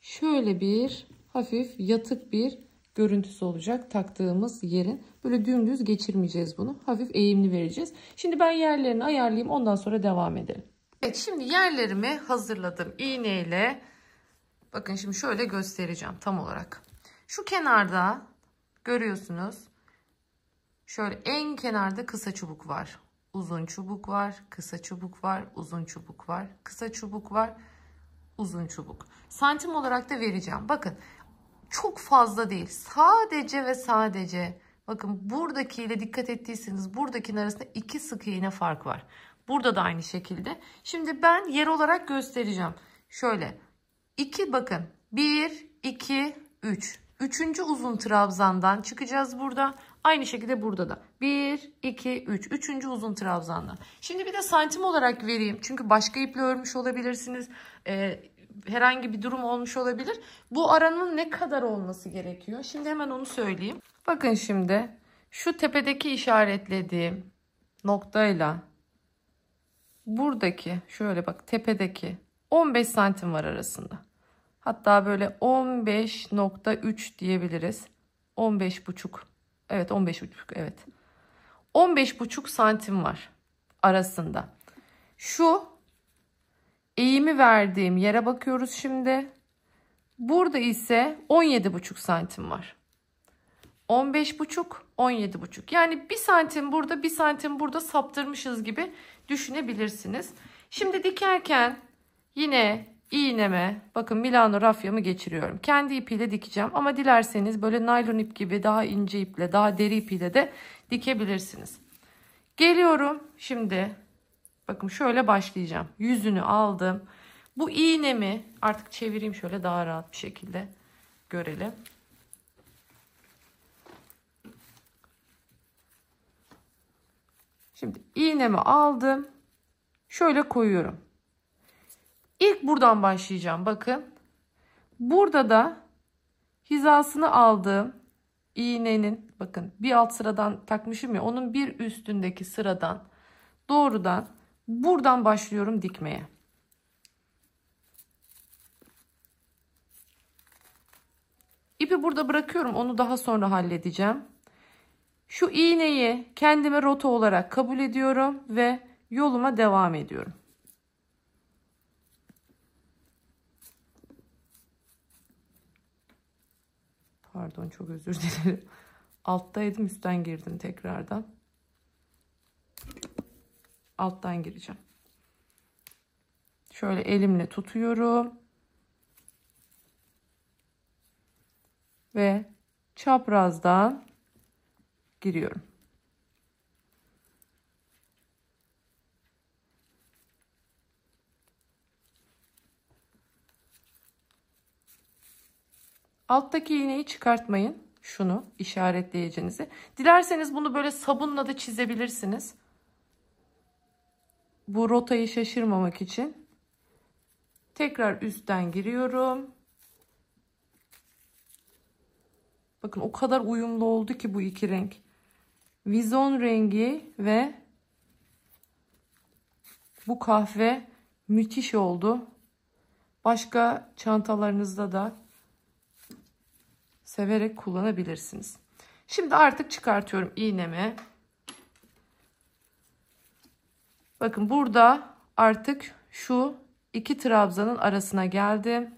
şöyle bir hafif yatık bir görüntüsü olacak taktığımız yerin. Böyle dümdüz geçirmeyeceğiz bunu. Hafif eğimli vereceğiz. Şimdi ben yerlerini ayarlayayım, ondan sonra devam edelim. Evet, şimdi yerlerimi hazırladım iğneyle. Bakın şimdi şöyle göstereceğim tam olarak. Şu kenarda görüyorsunuz. Şöyle en kenarda kısa çubuk var. Uzun çubuk var. Kısa çubuk var. Uzun çubuk var. Kısa çubuk var. Uzun çubuk. Santim olarak da vereceğim. Bakın çok fazla değil. Sadece ve sadece bakın buradakiyle dikkat ettiyseniz buradakinin arasında 2 sık iğne fark var. Burada da aynı şekilde. Şimdi ben yer olarak göstereceğim. Şöyle 2 bakın 1 2 3. Üçüncü uzun trabzandan çıkacağız burada. Aynı şekilde burada da 1 2 3. Üçüncü uzun trabzandan. Şimdi bir de santim olarak vereyim. Çünkü başka iple örmüş olabilirsiniz. Herhangi bir durum olmuş olabilir. Bu aranın ne kadar olması gerekiyor? Şimdi hemen onu söyleyeyim. Bakın şimdi şu tepedeki işaretlediğim noktayla buradaki şöyle bak tepedeki 15 santim var arasında. Hatta böyle 15,3 diyebiliriz. 15,5. Evet 15,5 evet. 15,5 santim var arasında. Şu eğimi verdiğim yere bakıyoruz şimdi. Burada ise 17,5 santim var. 15,5, 17,5. Yani 1 santim burada, 1 santim burada saptırmışız gibi düşünebilirsiniz. Şimdi dikerken yine iğneme, bakın Milano rafyamı geçiriyorum. Kendi ipiyle dikeceğim ama dilerseniz böyle naylon ip gibi daha ince iple, daha deri ipiyle de dikebilirsiniz. Geliyorum şimdi. Bakın şöyle başlayacağım. Yüzünü aldım. Bu iğnemi artık çevireyim şöyle daha rahat bir şekilde görelim. Şimdi iğnemi aldım. Şöyle koyuyorum. İlk buradan başlayacağım. Bakın. Burada da hizasını aldığım iğnenin bakın bir alt sıradan takmışım ya onun bir üstündeki sıradan doğrudan buradan başlıyorum dikmeye. İpi burada bırakıyorum. Onu daha sonra halledeceğim. Şu iğneyi kendime rota olarak kabul ediyorum ve yoluma devam ediyorum. Pardon çok özür dilerim. Alttaydım üstten girdim tekrardan. Alttan gireceğim. Şöyle elimle tutuyorum. Ve çaprazdan giriyorum. Alttaki iğneyi çıkartmayın. Şunu işaretleyeceğinizi. Dilerseniz bunu böyle sabunla da çizebilirsiniz. Bu rotayı şaşırmamak için. Tekrar üstten giriyorum. Bakın o kadar uyumlu oldu ki bu iki renk. Vizon rengi ve bu kahve müthiş oldu. Başka çantalarınızda da severek kullanabilirsiniz. Şimdi artık çıkartıyorum iğnemi. Bakın burada artık şu iki trabzanın arasına geldim.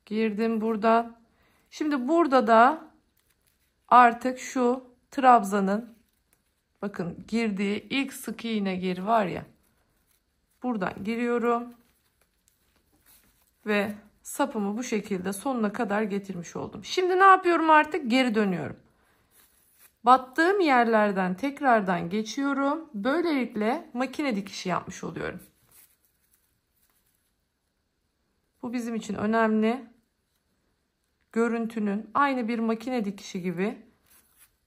Girdim buradan. Şimdi burada da artık şu trabzanın bakın girdiği ilk sık iğne yeri var ya. Buradan giriyorum. Ve sapımı bu şekilde sonuna kadar getirmiş oldum. Şimdi ne yapıyorum artık? Geri dönüyorum. Battığım yerlerden tekrardan geçiyorum. Böylelikle makine dikişi yapmış oluyorum. Bu bizim için önemli. Görüntünün aynı bir makine dikişi gibi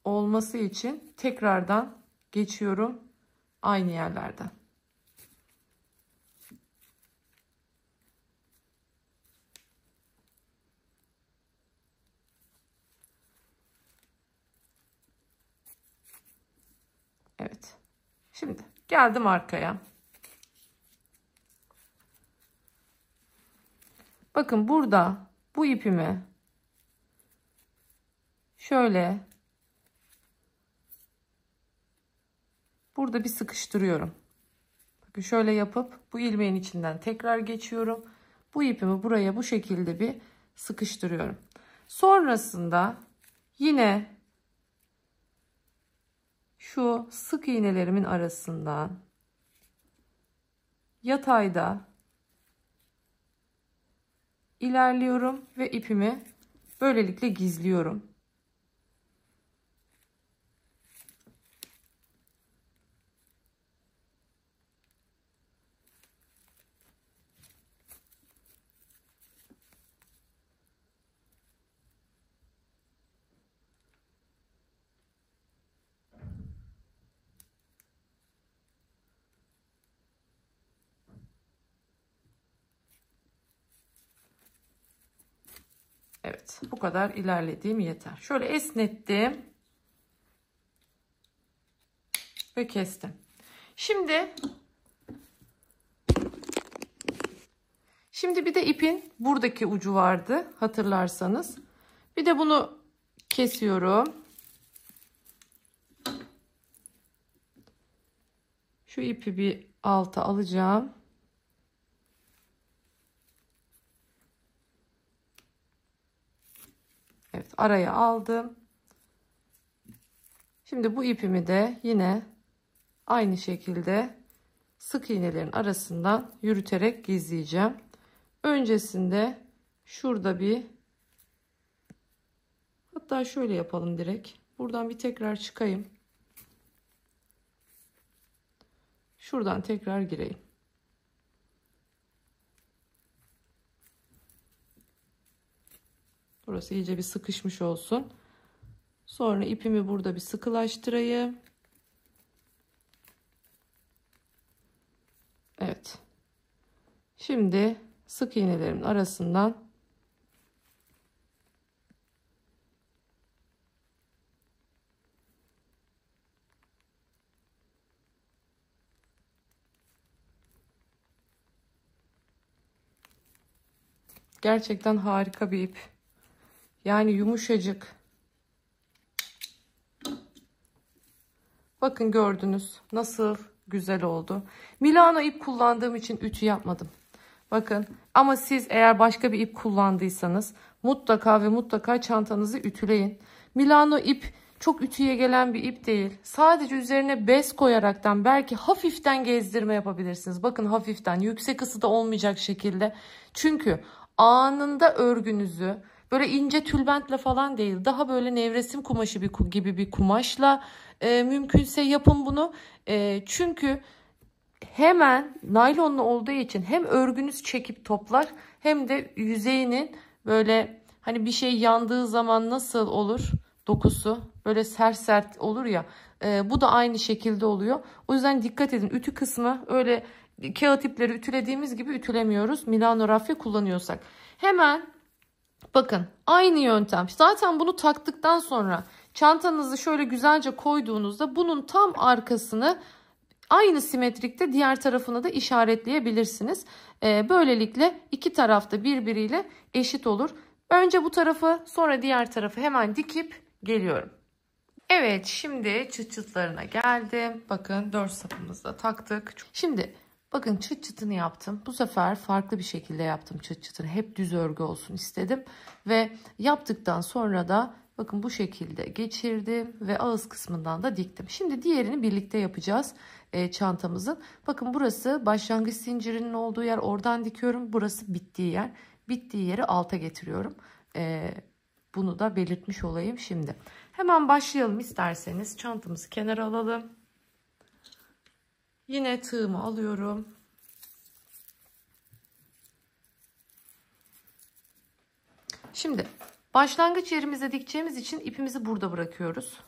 olması için tekrardan geçiyorum aynı yerlerden. Evet. Şimdi geldim arkaya. Bakın burada bu ipimi şöyle burada bir sıkıştırıyorum. Bakın şöyle yapıp bu ilmeğin içinden tekrar geçiyorum. Bu ipimi buraya bu şekilde bir sıkıştırıyorum. Sonrasında yine şu sık iğnelerimin arasından yatayda ilerliyorum ve ipimi böylelikle gizliyorum. Evet, bu kadar ilerlediğim yeter. Şöyle esnettim ve kestim. Şimdi bir de ipin buradaki ucu vardı hatırlarsanız. Bir de bunu kesiyorum. Şu ipi bir alta alacağım. Evet, araya aldım. Şimdi bu ipimi de yine aynı şekilde sık iğnelerin arasından yürüterek gizleyeceğim. Öncesinde şurada hatta şöyle yapalım direkt. Buradan bir tekrar çıkayım. Şuradan tekrar gireyim. Burası iyice bir sıkışmış olsun. Sonra ipimi burada bir sıkılaştırayım. Evet. Şimdi sık iğnelerimin arasından gerçekten harika bir ip. Yani yumuşacık. Bakın gördünüz nasıl güzel oldu. Milano ip kullandığım için ütü yapmadım. Bakın ama siz eğer başka bir ip kullandıysanız mutlaka ve mutlaka çantanızı ütüleyin. Milano ip çok ütüye gelen bir ip değil. Sadece üzerine bez koyaraktan belki hafiften gezdirme yapabilirsiniz. Bakın hafiften, yüksek ısıda olmayacak şekilde. Çünkü anında örgünüzü böyle ince tülbentle falan değil, daha böyle nevresim kumaşı gibi bir kumaşla mümkünse yapın bunu. Çünkü hemen naylonlu olduğu için hem örgünüz çekip toplar hem de yüzeyinin böyle hani bir şey yandığı zaman nasıl olur dokusu böyle sert sert olur ya, bu da aynı şekilde oluyor. O yüzden dikkat edin, ütü kısmı öyle kağıt ipleri ütülediğimiz gibi ütülemiyoruz Milano rafya kullanıyorsak. Hemen bakın aynı yöntem, zaten bunu taktıktan sonra çantanızı şöyle güzelce koyduğunuzda bunun tam arkasını aynı simetrikte diğer tarafını da işaretleyebilirsiniz. Böylelikle iki tarafta birbiriyle eşit olur. Önce bu tarafı sonra diğer tarafı hemen dikip geliyorum. Evet, şimdi çıt çıtlarına geldim. Bakın 4 sapımızı da taktık. Şimdi bakın çıt çıtını yaptım. Bu sefer farklı bir şekilde yaptım çıt çıtını. Hep düz örgü olsun istedim. Ve yaptıktan sonra da bakın bu şekilde geçirdim ve ağız kısmından da diktim. Şimdi diğerini birlikte yapacağız çantamızın. Bakın burası başlangıç zincirinin olduğu yer, oradan dikiyorum. Burası bittiği yer. Bittiği yeri alta getiriyorum. Bunu da belirtmiş olayım şimdi. Hemen başlayalım isterseniz. Çantamızı kenara alalım. Yine tığımı alıyorum. Şimdi başlangıç yerimize dikeceğimiz için ipimizi burada bırakıyoruz.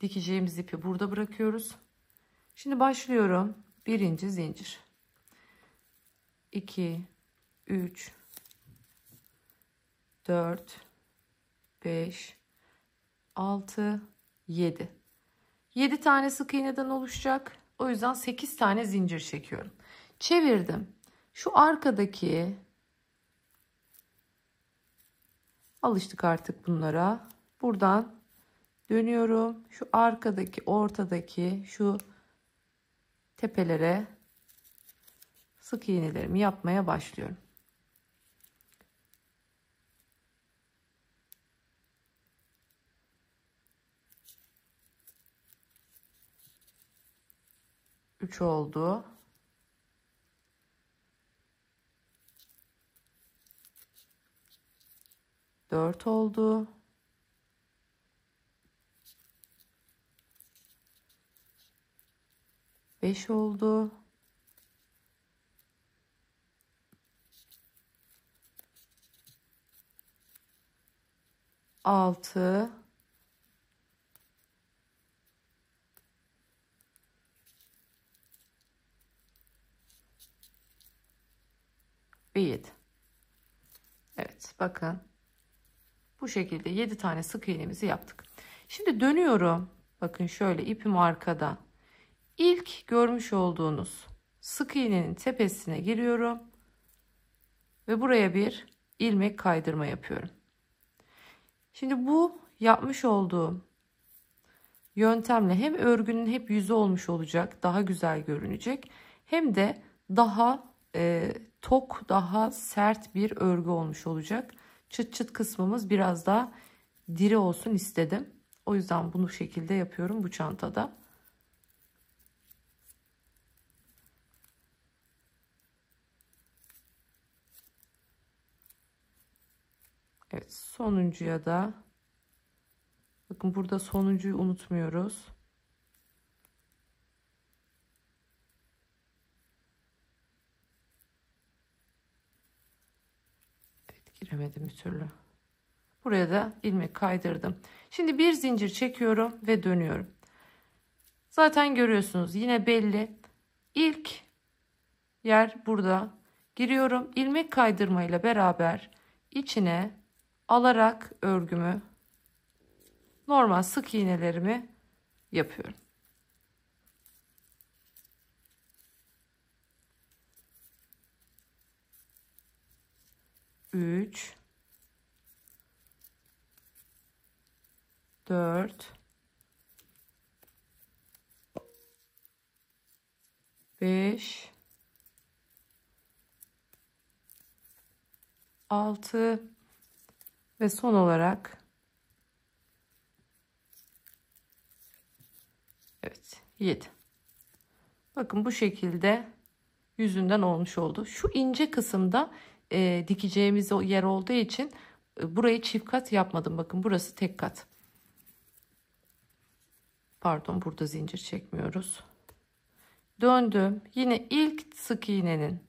Dikeceğimiz ipi burada bırakıyoruz. Şimdi başlıyorum. Birinci zincir. 2, 3, 4, 5, 6, 7. 7 tane sık iğneden oluşacak. O yüzden 8 tane zincir çekiyorum. Çevirdim. Şu arkadaki, alıştık artık bunlara. Buradan dönüyorum. Şu arkadaki, ortadaki, şu tepelere sık iğnelerimi yapmaya başlıyorum. Üç oldu. 4 oldu. 5 oldu. 6 ve 7. Evet, bakın bu şekilde 7 tane sık iğnemizi yaptık. Şimdi dönüyorum. Bakın şöyle ipim arkada. İlk görmüş olduğunuz sık iğnenin tepesine giriyorum ve buraya bir ilmek kaydırma yapıyorum. Şimdi bu yapmış olduğum yöntemle hem örgünün hep yüzü olmuş olacak, daha güzel görünecek, hem de daha tok, daha sert bir örgü olmuş olacak. Çıt çıt kısmımız biraz daha diri olsun istedim. O yüzden bunu şekilde yapıyorum bu çantada. Evet, sonuncuya da bakın, burada sonuncuyu unutmuyoruz. Evet, giremedim bir türlü. Buraya da ilmek kaydırdım. Şimdi bir zincir çekiyorum ve dönüyorum. Zaten görüyorsunuz, yine belli. İlk yer burada. Giriyorum. İlmek kaydırmayla beraber içine alarak örgümü, normal sık iğnelerimi yapıyorum. Üç, 4, 5, 6 ve son olarak evet 7. Bakın bu şekilde yüzünden olmuş oldu. Şu ince kısımda dikeceğimiz o yer olduğu için burayı çift kat yapmadım. Bakın burası tek kat. Pardon, burada zincir çekmiyoruz. Döndüm. Yine ilk sık iğnenin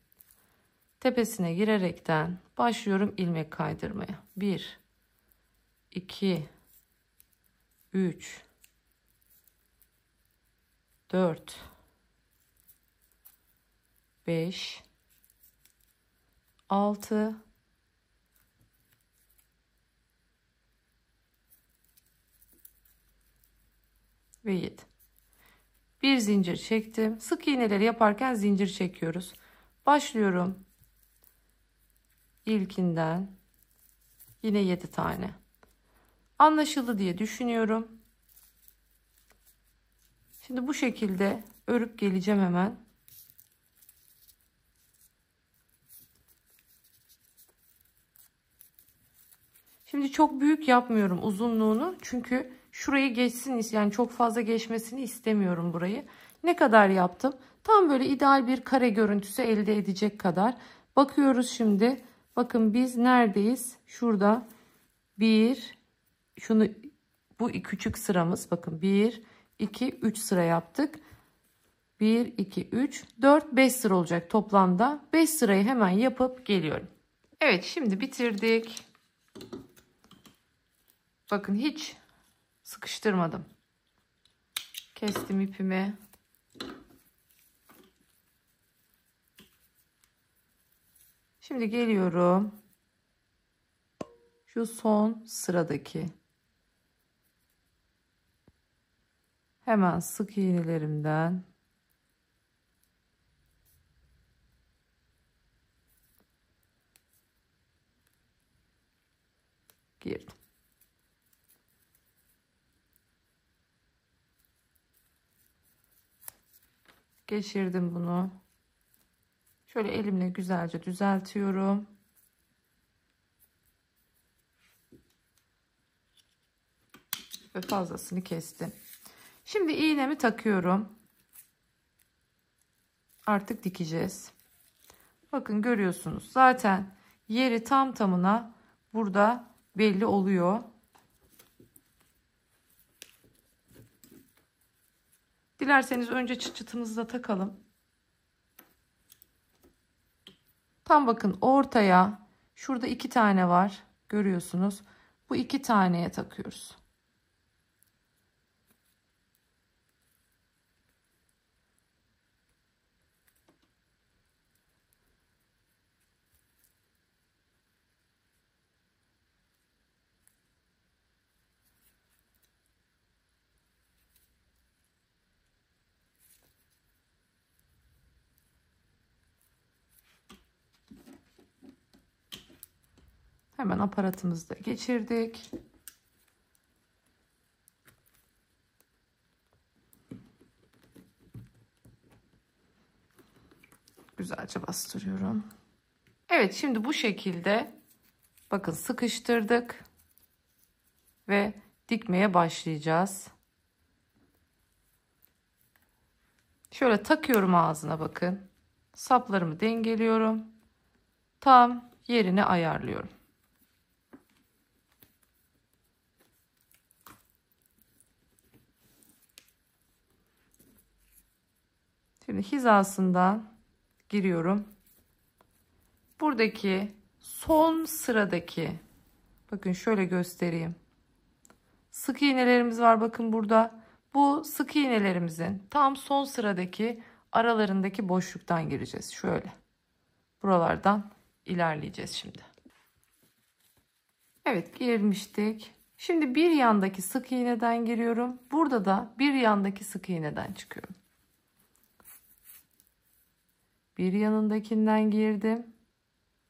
tepesine girerekten başlıyorum ilmek kaydırmaya. 1, 2, 3, 4, 5, 6 ve 7. Bir zincir çektim. Sık iğneleri yaparken zincir çekiyoruz. Başlıyorum ilkinden. Yine 7 tane. Anlaşıldı diye düşünüyorum. Şimdi bu şekilde örüp geleceğim hemen. Şimdi çok büyük yapmıyorum uzunluğunu. Çünkü şurayı geçsin, yani çok fazla geçmesini istemiyorum burayı. Ne kadar yaptım? Tam böyle ideal bir kare görüntüsü elde edecek kadar. Bakıyoruz şimdi. Bakın biz neredeyiz? Şurada bu küçük sıramız. Bakın 1, 2, 3 sıra yaptık. 1, 2, 3, 4, 5 sıra olacak toplamda. 5 sırayı hemen yapıp geliyorum. Evet, şimdi bitirdik. Bakın hiç sıkıştırmadım. Kestim ipimi. Şimdi geliyorum. Şu son sıradaki hemen sık iğnelerimden girdim. Geçirdim bunu. Şöyle elimle güzelce düzeltiyorum. Ve fazlasını kestim. Şimdi iğnemi takıyorum. Artık dikeceğiz. Bakın görüyorsunuz. Zaten yeri tam tamına burada belli oluyor. Dilerseniz önce çıt çıtımızı da takalım. Tam bakın ortaya, şurada 2 tane var. Görüyorsunuz. Bu 2 taneye takıyoruz. Hemen aparatımızı da geçirdik. Güzelce bastırıyorum. Evet, şimdi bu şekilde bakın sıkıştırdık ve dikmeye başlayacağız. Şöyle takıyorum ağzına, bakın. Saplarımı dengeliyorum. Tam yerine ayarlıyorum. Şimdi hizasından giriyorum. Buradaki son sıradaki, bakın şöyle göstereyim. Sık iğnelerimiz var bakın burada. Bu sık iğnelerimizin tam son sıradaki aralarındaki boşluktan gireceğiz. Şöyle. Buralardan ilerleyeceğiz şimdi. Evet, girmiştik. Şimdi bir yandaki sık iğneden giriyorum. Burada da bir yandaki sık iğneden çıkıyorum. Bir yanındakinden girdim.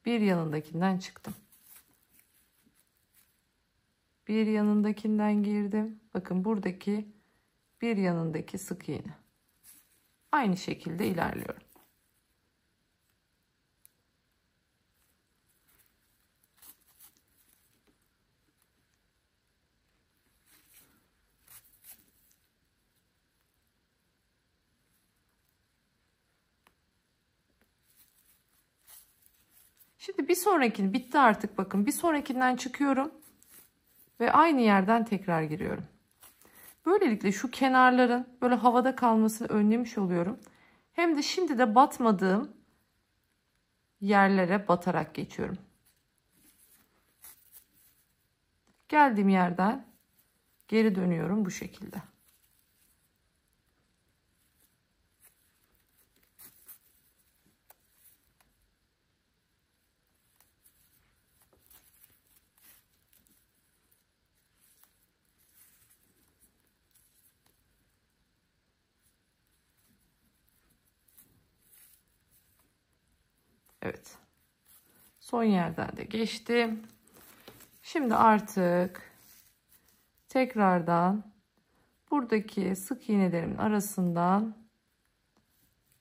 Bir yanındakinden çıktım. Bir yanındakinden girdim. Bakın buradaki bir yanındaki sık iğne. Aynı şekilde ilerliyorum. Şimdi bir sonrakini bitti artık, bakın bir sonrakinden çıkıyorum ve aynı yerden tekrar giriyorum. Böylelikle şu kenarların böyle havada kalmasını önlemiş oluyorum. Hem de şimdi de batmadığım yerlere batarak geçiyorum. Geldiğim yerden geri dönüyorum bu şekilde. Evet. Son yerden de geçtim. Şimdi artık tekrardan buradaki sık iğnelerimin arasından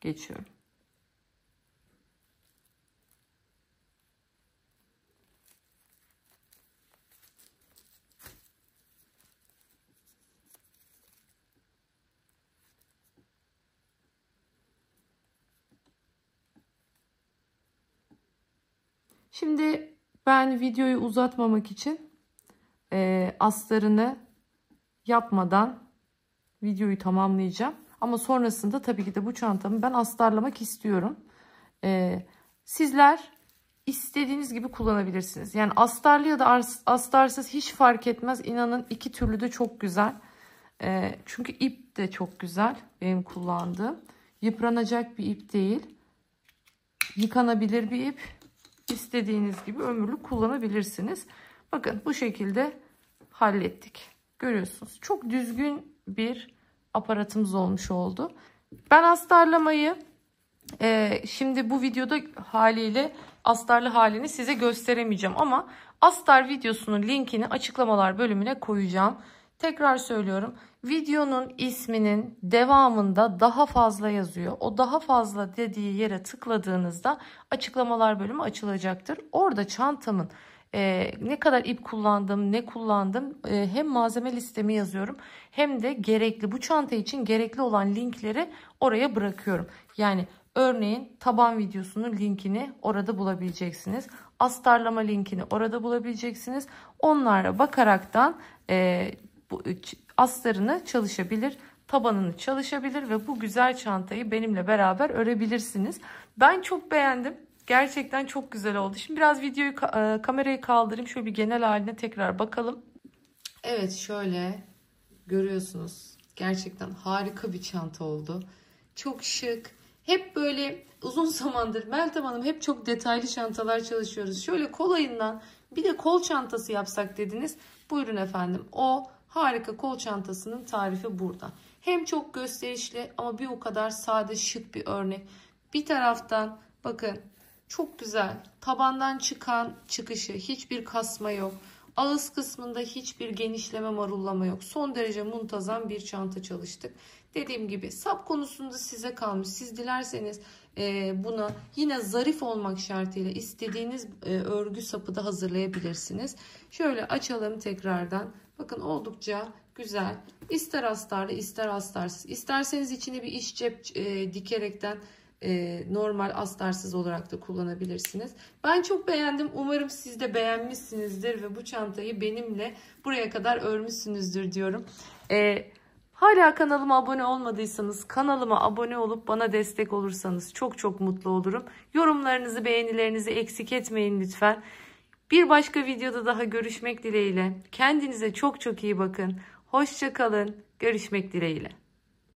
geçiyorum. Şimdi ben videoyu uzatmamak için astarını yapmadan videoyu tamamlayacağım. Ama sonrasında tabii ki de bu çantamı ben astarlamak istiyorum. Sizler istediğiniz gibi kullanabilirsiniz. Yani astarlı ya da astarsız hiç fark etmez. İnanın iki türlü de çok güzel. Çünkü ip de çok güzel benim kullandığım. Yıpranacak bir ip değil. Yıkanabilir bir ip. İstediğiniz gibi ömürlük kullanabilirsiniz. Bakın bu şekilde hallettik. Görüyorsunuz. Çok düzgün bir aparatımız olmuş oldu. Ben astarlamayı şimdi bu videoda haliyle astarlı halini size gösteremeyeceğim ama astar videosunun linkini açıklamalar bölümüne koyacağım. Tekrar söylüyorum. Videonun isminin devamında daha fazla yazıyor. O daha fazla dediği yere tıkladığınızda açıklamalar bölümü açılacaktır. Orada çantamın ne kadar ip kullandım, ne kullandım, hem malzeme listemi yazıyorum hem de gerekli, bu çanta için gerekli olan linkleri oraya bırakıyorum. Yani örneğin taban videosunun linkini orada bulabileceksiniz. Astarlama linkini orada bulabileceksiniz. Onlara bakaraktan bu astarını çalışabilir, tabanını çalışabilir ve bu güzel çantayı benimle beraber örebilirsiniz. Ben çok beğendim. Gerçekten çok güzel oldu. Şimdi biraz videoyu kamerayı kaldırayım. Şöyle bir genel haline tekrar bakalım. Evet, şöyle görüyorsunuz. Gerçekten harika bir çanta oldu. Çok şık. Hep böyle uzun zamandır Meltem Hanım hep çok detaylı çantalar çalışıyoruz. Şöyle kolayından bir de kol çantası yapsak dediniz. Buyurun efendim. O harika kol çantasının tarifi burada. Hem çok gösterişli ama bir o kadar sade, şık bir örnek. Bir taraftan bakın Çok güzel. Tabandan çıkan çıkışı, hiçbir kasma yok. Ağız kısmında hiçbir genişleme, marullama yok. Son derece muntazam bir çanta çalıştık. Dediğim gibi sap konusunda size kalmış. Siz dilerseniz buna yine zarif olmak şartıyla istediğiniz örgü sapı da hazırlayabilirsiniz. Şöyle açalım tekrardan. Bakın oldukça güzel. İster astarlı ister astarsız. İsterseniz içine bir iş cep dikerekten normal astarsız olarak da kullanabilirsiniz. Ben çok beğendim. Umarım siz de beğenmişsinizdir ve bu çantayı benimle buraya kadar örmüşsünüzdür diyorum. Hala kanalıma abone olmadıysanız kanalıma abone olup bana destek olursanız çok çok mutlu olurum. Yorumlarınızı, beğenilerinizi eksik etmeyin lütfen. Bir başka videoda daha görüşmek dileğiyle. Kendinize çok çok iyi bakın. Hoşça kalın. Görüşmek dileğiyle.